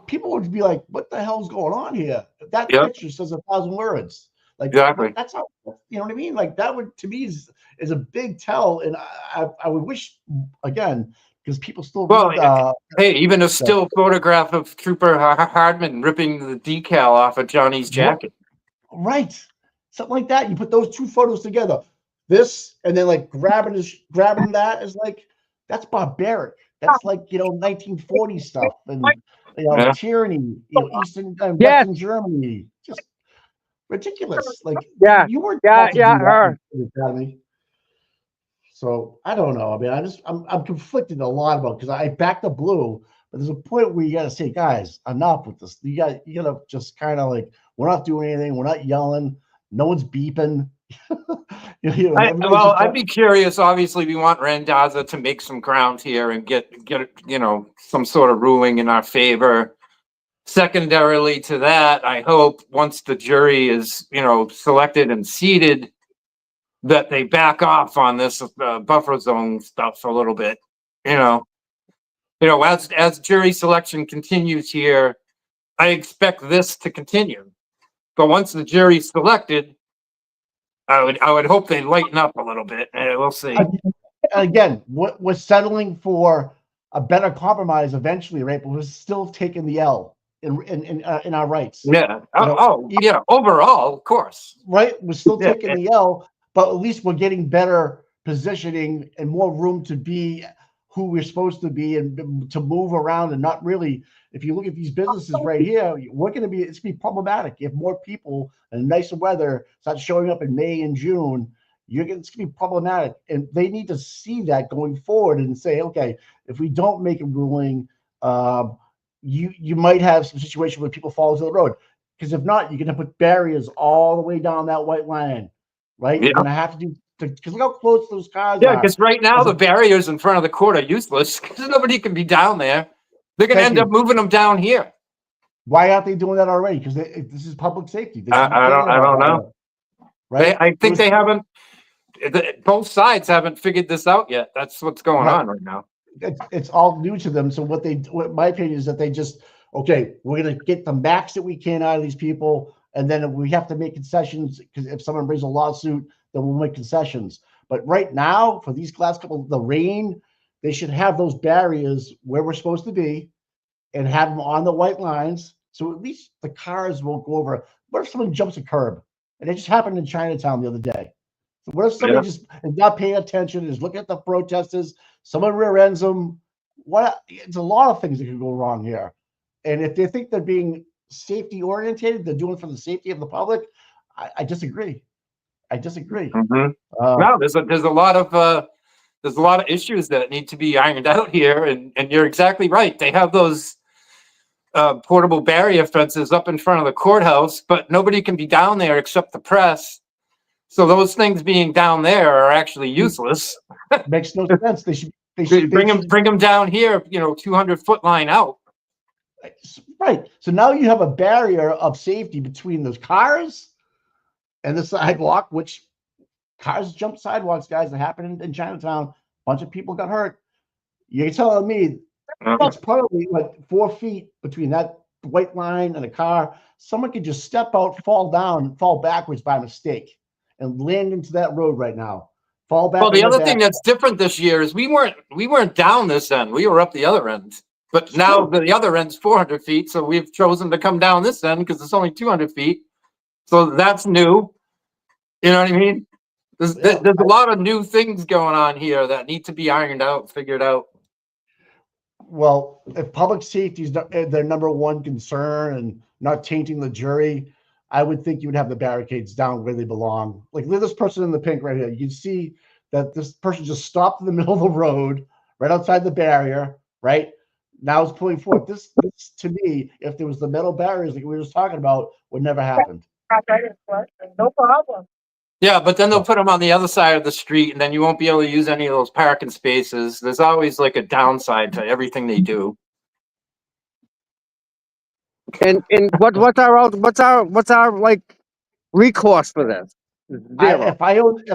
People would be like, "What the hell's going on here?" That Yep. picture says 1,000 words. Like Exactly. that's how, you know what I mean. Like that would, to me, is a big tell. And I would wish, again, because people still Well, read. hey, even a still photograph of Trooper Hardman ripping the decal off of Johnny's jacket. Right. Something like that. You put those two photos together. This and then like grabbing that is like, that's barbaric. That's like, 1940 stuff and Yeah. tyranny, Eastern and Yes. Western Germany. Just ridiculous. Like Yeah. you weren't Yeah, taught to yeah, do that her. in the academy. So I don't know. I mean, I'm conflicted a lot about, because I back the blue, but there's a point where you got to say, guys, enough with this. You got to just kind of like, we're not doing anything. We're not yelling. No one's beeping. I'd be curious. Obviously, we want Randazza to make some ground here and get some sort of ruling in our favor. Secondarily to that, I hope once the jury is selected and seated, that they back off on this buffer zone stuff a little bit. As jury selection continues here, I expect this to continue. But once the jury's selected, I would hope they lighten up a little bit, and we'll see. Again, we're settling for a better compromise eventually, right? But we're still taking the L in our rights. Yeah. Yeah. Overall, of course. Right. We're still Yeah, taking the L, but at least we're getting better positioning and more room to be who we're supposed to be and to move around and not really. If you look at these businesses right here, it's going to be problematic. If more people and nicer weather start showing up in May and June, it's going to be problematic. And they need to see that going forward and say, okay, if we don't make a ruling, you might have some situation where people fall into the road. Because if not, you're going to put barriers all the way down that white line, right? Yeah. You're going to have to do, because look how close those cars Yeah, are. because right now the barriers in front of the court are useless because nobody can be down there. They're going to end up moving them down here. Why aren't they doing that already? Because this is public safety. I don't know. Right? I think they haven't. Both sides haven't figured this out yet. That's what's going on right now. It's all new to them. So what my opinion is that they just, okay, we're going to get the max that we can out of these people. And then we have to make concessions, because if someone brings a lawsuit, then we'll make concessions. But right now, for these last couple, the rain, they should have those barriers where we're supposed to be and have them on the white lines. So at least the cars won't go over. What if someone jumps a curb? And it just happened in Chinatown the other day. So what if somebody just is not paying attention, is looking at the protesters, someone rear ends them? It's a lot of things that could go wrong here. And if they think they're being safety oriented, they're doing it for the safety of the public, I disagree. Mm-hmm. No, there's a lot of issues that need to be ironed out here, and you're exactly right. They have those portable barrier fences up in front of the courthouse, but nobody can be down there except the press. So those things being down there are actually useless. Makes no sense. They should bring them down here, 200-foot line out. Right. So now you have a barrier of safety between those cars and the sidewalk, which cars jump sidewalks, guys. That happened in Chinatown. A bunch of people got hurt. You're telling me that's probably like 4 feet between that white line and a car. Someone could just step out, fall down, fall backwards by mistake, and land into that road right now. Fall back. Well, the other thing that's different this year is we weren't down this end. We were up the other end. But now the other end's 400 feet, so we've chosen to come down this end because it's only 200 feet. So that's new. You know what I mean? There's a lot of new things going on here that need to be ironed out, figured out. Well, if public safety is their number one concern and not tainting the jury, I would think you would have the barricades down where they belong. Like, look at this person in the pink right here. You can see that this person just stopped in the middle of the road, right outside the barrier, right? Now it's pulling forward. This to me, if there was the metal barriers like we were just talking about, would never happen. No problem. Yeah, but then they'll put them on the other side of the street, and then you won't be able to use any of those parking spaces. There's always like a downside to everything they do. And what's our like recourse for this. Zero. If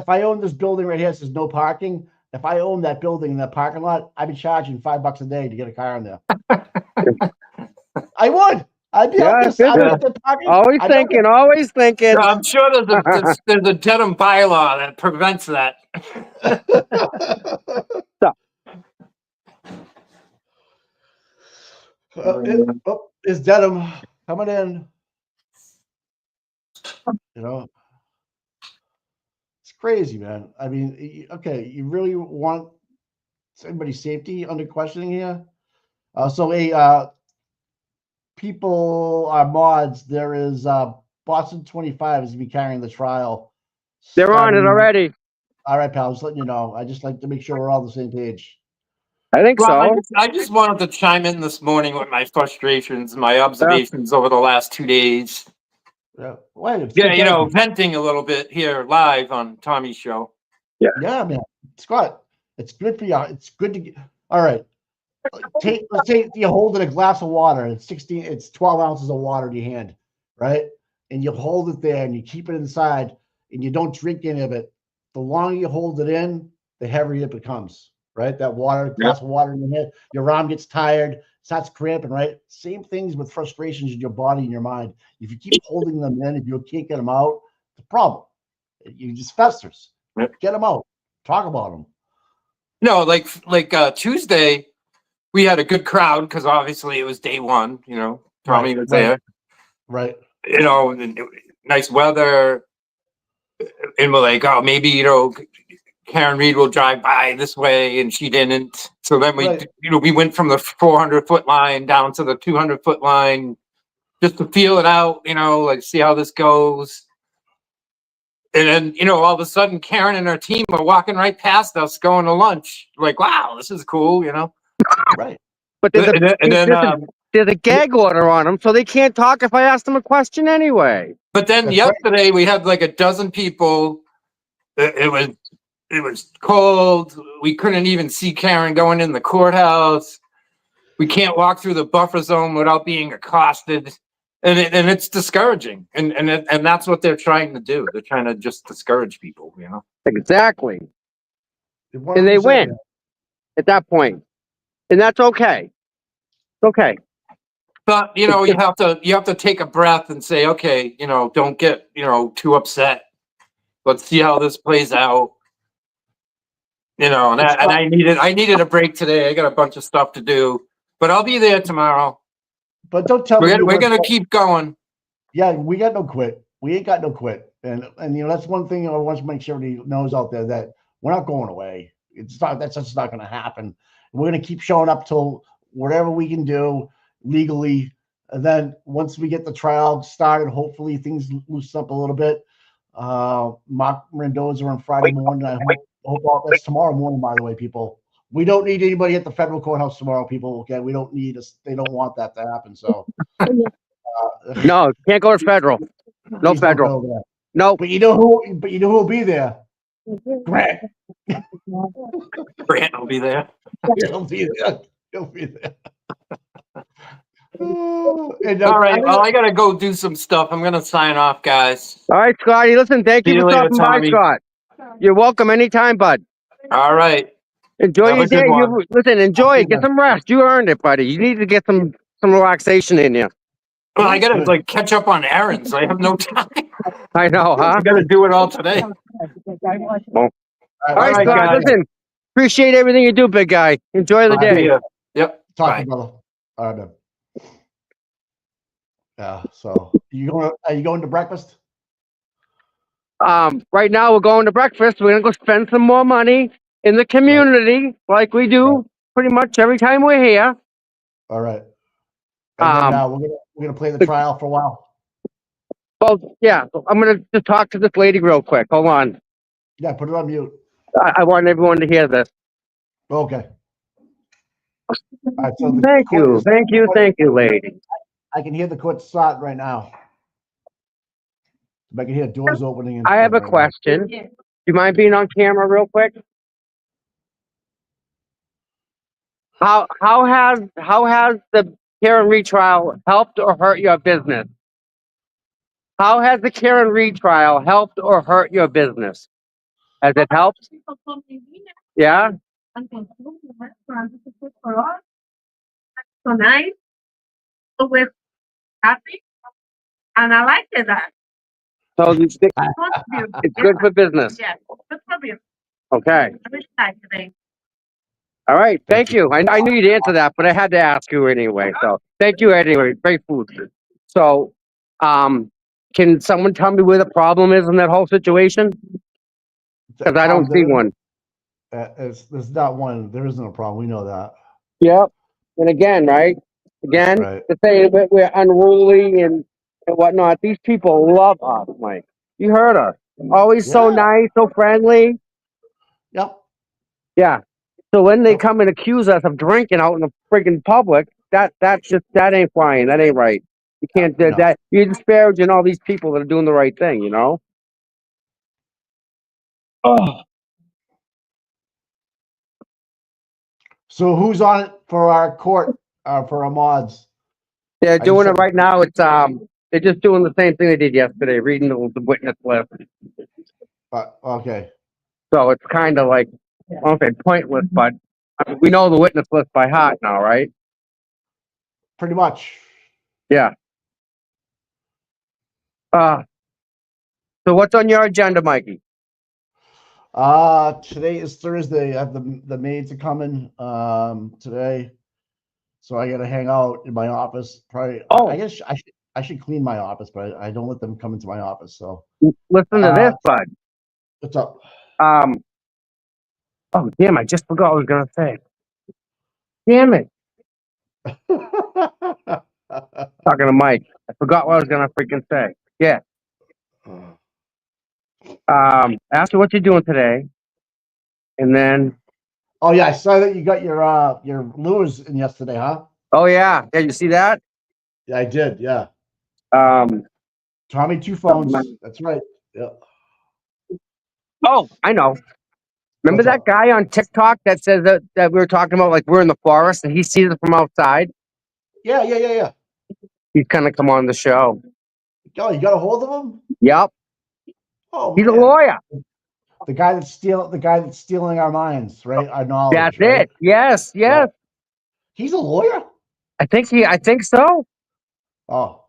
I own this building right here, it says no parking. If I own that building in that parking lot, I'd be charging $5 a day to get a car in there. I would. I'd be out Yeah, there. I'd be business. out there parking. Always I'd be out thinking, always thinking. I'm sure there's a Dedham bylaw that prevents that. Is Dedham coming in? You know, it's crazy, man. I mean, okay, you really want anybody's safety under questioning here? People are mods. There is Boston 25 is gonna be carrying the trial. They're on it starting- already. All right, pal. Just letting you know. I just like to make sure we're all on the same page. I think Well, so. I just wanted to chime in this morning with my frustrations, my observations over the last 2 days. Yeah, well, it's Yeah, good you know, therapy. venting a little bit here live on Tommy's show. Yeah, man. Scott, it's good for you. It's good to get. All right. Let's say you're holding a glass of water. It's 12 ounces of water in your hand, right? And you hold it there and you keep it inside and you don't drink any of it. The longer you hold it in, the heavier it becomes, right? That glass of water in your head, your arm gets tired, starts cramping, right? Same things with frustrations in your body and your mind. If you keep holding them in, if you can't get them out, it's a problem. You just festers. Yep. Get them out. Talk about them. No, like Tuesday, we had a good crowd because obviously it was day one. You know, Tommy was there. Right. You know, and nice weather, and we're like, oh, maybe Karen Reed will drive by this way, and she didn't. So then Right. we went from the 400-foot line down to the 200-foot line just to feel it out. Like see how this goes. And then, all of a sudden, Karen and her team are walking right past us going to lunch. Like, wow, this is cool, Right. But And there's a gag order on them, so they can't talk if I ask them a question anyway. But then That's right. yesterday we had like a dozen people. It was cold. We couldn't even see Karen going in the courthouse. We can't walk through the buffer zone without being accosted. And it's discouraging. And that's what they're trying to do. They're trying to just discourage people, Exactly. And they 100%, win man. at that point. And that's okay. It's okay. But you have to take a breath and say, okay, don't get too upset. Let's see how this plays out. And I needed a break today. I got a bunch of stuff to do, but I'll be there tomorrow. But don't tell me We're gonna keep going. Yeah, we got no quit. We ain't got no quit. And that's one thing I want to make sure everybody knows out there, that we're not going away. That's just not gonna happen. We're gonna keep showing up till whatever we can do legally. And then once we get the trial started, hopefully things loosen up a little bit. Mark Mendoza on Friday morning. I hope that's tomorrow morning, by the way, people. We don't need anybody at the federal courthouse tomorrow, people. Okay, we don't need us. They don't want that to happen. So No, can't go to federal. No please don't federal. go there. No. But you know who? But you know who will be there? Grant. Grant will be there. He'll be there. He'll be there. And, All right. Well, I gotta go do some stuff. I'm gonna sign off, guys. All right, Scotty. Listen, thank See you you for later, stopping by, Tommy. Scott. You're welcome anytime, bud. All right. Enjoy Have your a good day. one. Listen, enjoy it. Okay, Get some rest. You earned it, buddy. You need to get some relaxation in you. Well, I gotta catch up on errands. I have no time. I know, huh? I gotta do it all today. All right, right, Scott. guys. Listen, appreciate everything you do, big guy. Enjoy the Bye. day. Yep. Talk Bye. to you, brother. All right, man. Yeah. So are you going to breakfast? Right now we're going to breakfast. We're gonna go spend some more money in the community, like we do pretty much every time we're here. All right. And then, we're gonna play the trial for a while. Well, yeah, I'm gonna just talk to this lady real quick. Hold on. Yeah, put it on mute. I want everyone to hear this. Okay. All right, so Thank you, lady. I can hear the court start right now. I can hear doors opening. And I have a right now. question. Do you mind being on camera real quick? How has the Karen retrial helped or hurt your business? How has the Karen Reed trial helped or hurt your business? Has it helped? Yeah. So nice. So we're happy. And I like it that. So it's Contribute. it's good for business. Yeah. Contribute. Okay. I'm excited today. All right. Thank you. I knew you'd answer that, but I had to ask you anyway. So thank you anyway. Great food. So, can someone tell me where the problem is in that whole situation? Because I don't see one. There's not one. There isn't a problem. We know that. Yep. And again, right? Again, Right. to say that we're unruly and whatnot. These people love us, Mike. You heard her. Always so Yeah. nice, so friendly. Yep. Yeah. So when they come and accuse us of drinking out in the freaking public, that ain't flying. That ain't right. You can't do No. that. You're disparaging all these people that are doing the right thing, you know? Oh, So who's on it for our court, for our mods? they're just doing it said- right now. It's they're just doing the same thing they did yesterday, reading the witness list. Okay. So it's kind of like, I don't say pointless, but I mean, we know the witness list by heart now, right? Pretty much. Yeah. So what's on your agenda, Mikey? Today is Thursday. I have the maids are coming today, so I got to hang out in my office. Probably. Oh. I guess I should clean my office, but I don't let them come into my office. So Listen to this, bud. what's up? Oh, damn, I just forgot what I was going to say. Damn it. Talking to Mike. I forgot what I was going to freaking say. Yeah. Ask you what you're doing today. And then, Oh yeah, I saw that you got your lures in yesterday, huh? oh, yeah. Yeah, you see that? Yeah, I did. Yeah, Tommy, 2 phones. That's right. Yeah. Oh, I know. Remember What's that guy on TikTok that says that we were talking about, like, we're in the forest and he sees it from outside? Yeah. He's going to come on the show. Oh, you got a hold of him? Yep. Oh, He's a man. lawyer. The guy that's stealing our minds, right? Our knowledge. That's right? it. Yes. Yeah. He's a lawyer? I think so. Oh,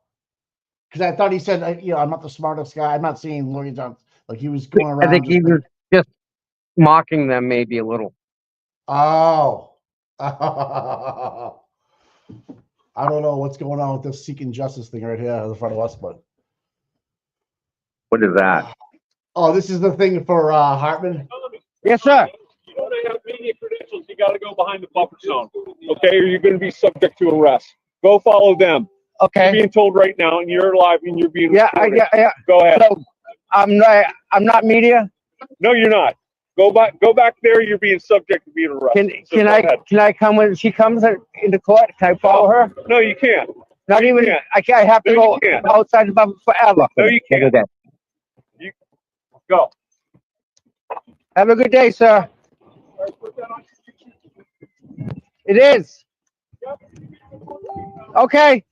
because I thought he said, I'm not the smartest guy. I'm not saying lawyers aren't, like he was going around. I think he was just mocking them maybe a little. Oh. I don't know what's going on with this seeking justice thing right here in the front of us, but. What is that? Oh, this is the thing for Hartman? Yes, sir. You don't have media credentials, you gotta go behind the buffer zone, okay, or you're gonna be subject to arrest. Go follow them. You're Okay. being told right now, and you're live, and you're being Yeah, recorded. yeah. Go ahead. So I'm not media. No, you're not. Go back there, you're being subject to being arrested. So go ahead. Can I come when she comes into court? Can I follow her? No, you can't. Not even. can't. I have to No, go you can't. outside the bubble forever. No, you can't. Okay. Go. Have a good day, sir. It is. Okay.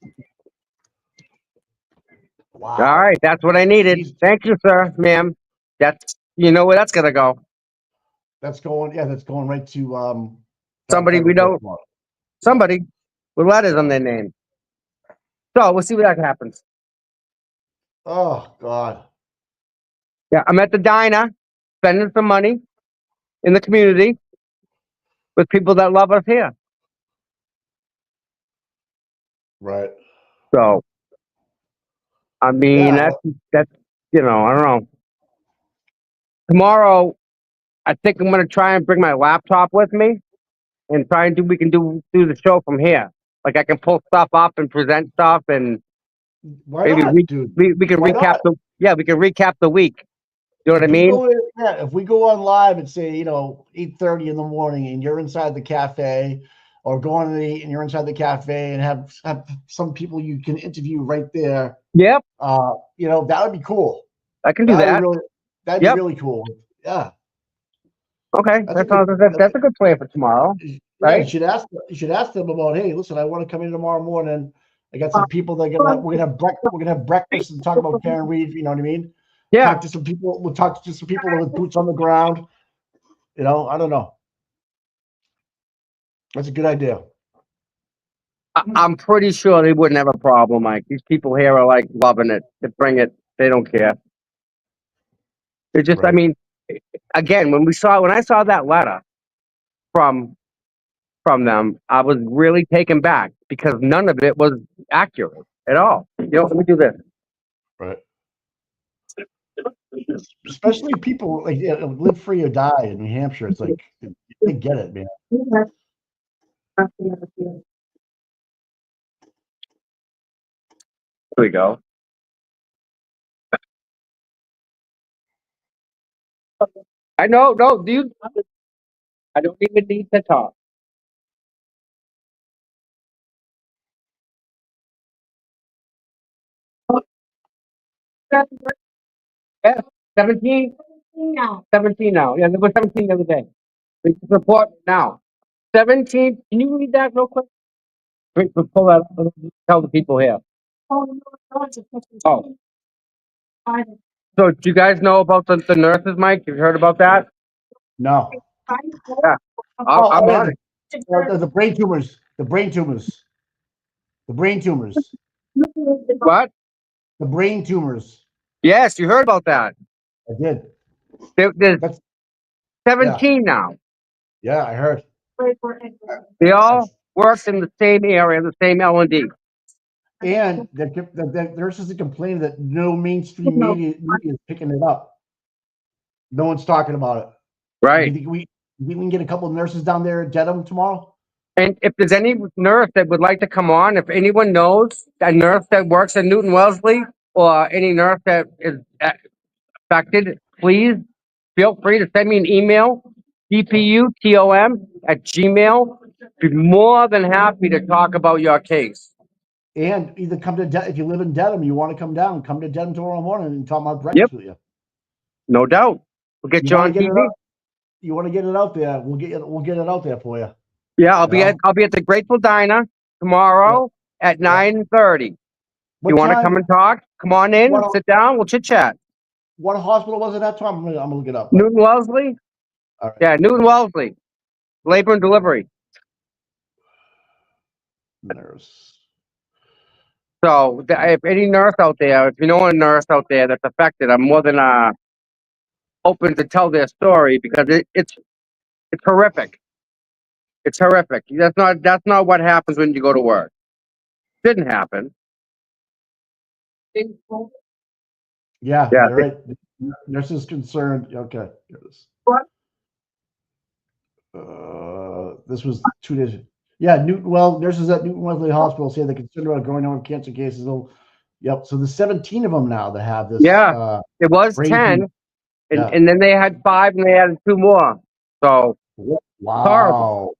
Wow. All right. That's what I needed. Thank you, sir, ma'am. That's where that's gonna go. That's going right to Somebody we know. Somebody with letters on their name. So we'll see what that happens. Oh God. Yeah, I'm at the diner, spending some money in the community with people that love us here. Right. So, I mean, Yeah, that's I don't know. Tomorrow, I think I'm gonna try and bring my laptop with me and try and we can do the show from here. Like I can pull stuff up and present stuff, and why maybe not, dude? we can Why recap not? we can recap the week. You know what I If we mean? go if we go on live and say 8:30 in the morning and you're inside the cafe, or go on and eat and you're inside the cafe and have some people you can interview right there. Yep, That would be cool. I can do that. That'd be Yep. really cool. Yeah. Okay, That's a that's a good plan for tomorrow. Yeah, Right. you should ask them about, hey, listen, I want to come in tomorrow morning. I got some people that we're gonna have breakfast and talk about Karen Reed. You know what I mean? Yeah, Talk to some people. We'll talk to some people with boots on the ground. You know, I don't know. That's a good idea. I'm pretty sure they wouldn't have a problem, Mike. These people here are like loving it. They bring it. They don't care. It just, I Right. mean, again, when I saw that letter from them, I was really taken back because none of it was accurate at all. You know, let me do this. Right. Especially people like live free or die in New Hampshire. It's like they get it, man. Here we go. I know, no, dude. I don't even need to talk. Yeah, 17? 17 now. Yeah, there was 17 the other day. We can report now. 17. Can you read that real quick? Wait, pull that up. Tell the people here. Oh. So, do you guys know about the nurses, Mike? You heard about that? No. Yeah. I'm on it. The brain tumors. The brain tumors. The brain tumors. What? The brain tumors. Yes, you heard about that. I did. There's That's 17 now. yeah, I heard. They all work in the same area, the same L&D. And the nurses are complaining that no mainstream media is picking it up. No one's talking about it. Right. You think we can get a couple of nurses down there at Dedham tomorrow? And if there's any nurse that would like to come on, if anyone knows a nurse that works at Newton Wellesley or any nurse that is affected, please feel free to send me an email, dputom@gmail. Be more than happy to talk about your case. And either come to if you live in Dedham, you want to come down, come to Dedham tomorrow morning and talk about Yep. breakfast with you. No doubt. We'll get you on TV. You want to get it out there? We'll get it out there for you. Yeah, I'll be at the Grateful Diner tomorrow at 9:30. You want to come and talk? Come on in, sit down, we'll chit chat. What hospital was it at, Tom? I'm gonna look it up. Newton Wellesley? All right. Yeah, Newton Wellesley. Labor and delivery. Nurse. So if any nurse out there, if you know a nurse out there that's affected, I'm more than open to tell their story because it's horrific. It's horrific. That's not what happens when you go to work. Didn't happen. Yeah, Yeah. you're right. Nurses concerned. Okay. Here it is. This was 2 days. Yeah, nurses at Newton Wellesley Hospital say they're concerned about growing number of cancer cases. Yep. So there's 17 of them now that have this. Yeah. It was brain 10, tumor. and then they had 5, and they added 2 more. So Wow. horrible.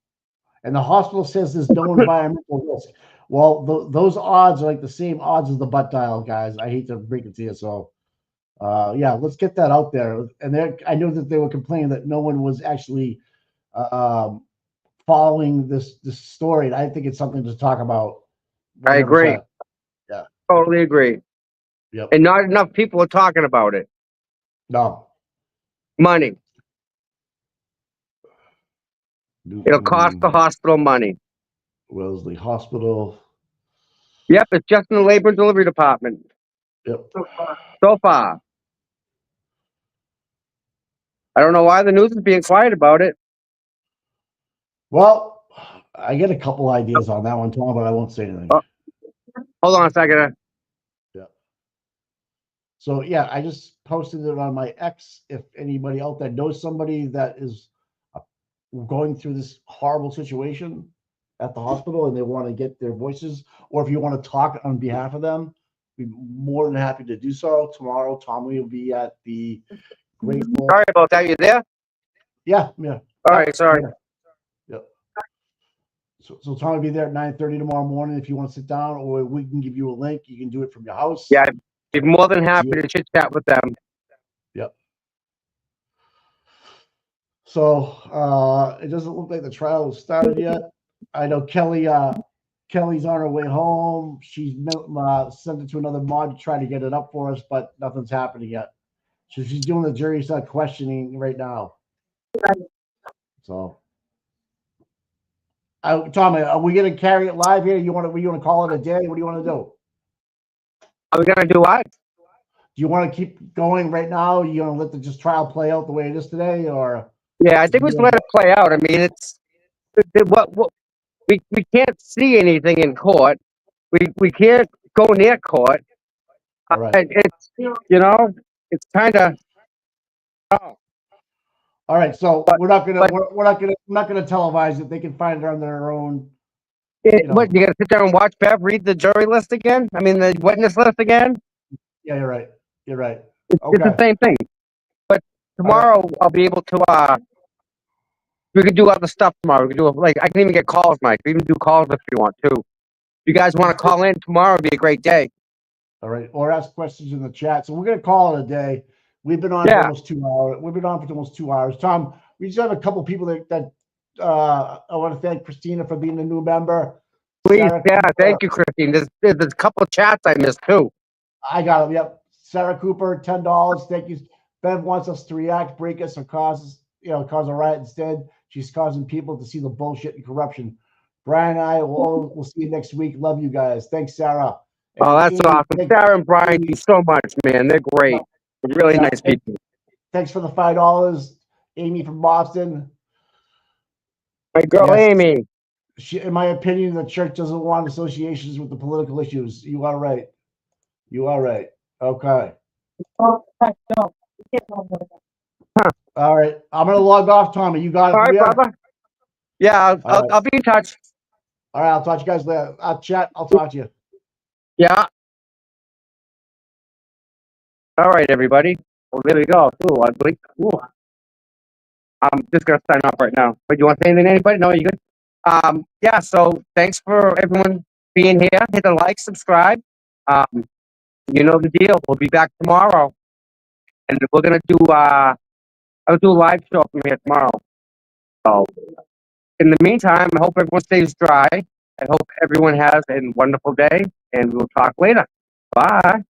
And the hospital says there's no environmental risk. Well, those odds are like the same odds as the butt dial, guys. I hate to break it to you. So, yeah, let's get that out there. And I know that they were complaining that no one was actually following this story. And I think it's something to talk about. 100%. I agree. Yeah. Totally agree. Yep. And not enough people are talking about it. No. Money. It'll cost the hospital money. Wellesley Hospital. Yep, it's just in the labor and delivery department. Yep. So far. I don't know why the news is being quiet about it. Well, I get a couple ideas on that one, Tom, but I won't say anything. Hold on a second. Yeah. So yeah, I just posted it on my X. If anybody out there knows somebody that is going through this horrible situation at the hospital and they want to get their voices, or if you want to talk on behalf of them, be more than happy to do so. Tomorrow, Tommy will be at the Grateful. Sorry about that. You there? Yeah. All right. Sorry. Yep. So Tommy will be there at 9:30 tomorrow morning. If you want to sit down, or we can give you a link. You can do it from your house. Yeah, I'd be more than happy to chit chat with them. Yep. So it doesn't look like the trial has started yet. I know Kelly Kelly's on her way home. She's sent it to another mod to try to get it up for us, but nothing's happening yet. So she's doing the jury side questioning right now. So, Tommy, are we going to carry it live here? You want to call it a day? What do you want to do? Are we gonna do what? Do you want to keep going right now? You going to let the just trial play out the way it is today, or? Yeah, I think we should let it play out. I mean, it's what we can't see anything in court. We can't go near court. All right. It's it's kind of. Oh, All right, so But- we're not gonna but- we're not gonna televise it. They can find it on their own. what, you gotta sit down and watch Bev read the jury list again? I mean, the witness list again? Yeah, you're right. You're right. It's Okay. the same thing. But tomorrow I'll be able to. We could do other stuff tomorrow. We could do I can even get calls, Mike. We even do calls if you want to. If you guys want to call in tomorrow, it'd be a great day. All right, or ask questions in the chat. So we're gonna call it a day. We've been on for Yeah. almost 2 hours. We've been on for almost 2 hours. Tom, we just have a couple people that I want to thank Christina for being a new member. Please, Sarah yeah, Cooper- thank you, Christine. There's a couple chats I missed too. I got them. Yep. Sarah Cooper, $10. Thank you. Bev wants us to react, break us, or cause a riot instead. She's causing people to see the bullshit and corruption. Brian and I we'll see you next week. Love you guys. Thanks, Sarah. And Oh, that's Amy, awesome. Sarah and Brian, thank you so much, man. They're great. They're really Yeah, nice people. Thanks for the $5. Amy from Boston. My girl Yes. Amy. In my opinion, the church doesn't want associations with the political issues. You are right. You are right. Okay. Oh, All right. I'm gonna log off, Tommy. You got it. All right, Yeah? brother. Yeah, All right. I'll be in touch. All right. I'll talk to you guys later. I'll chat. I'll talk to you. Yeah. All right, everybody. Well, there we go. Ooh, ugly. Ooh. I'm just gonna sign off right now. But you want to say anything to anybody? No, you good? Yeah. So thanks for everyone being here. Hit the like, subscribe. You know the deal. We'll be back tomorrow, and we're gonna do I'll do a live show from here tomorrow. So in the meantime, I hope everyone stays dry. I hope everyone has a wonderful day, and we'll talk later. Bye.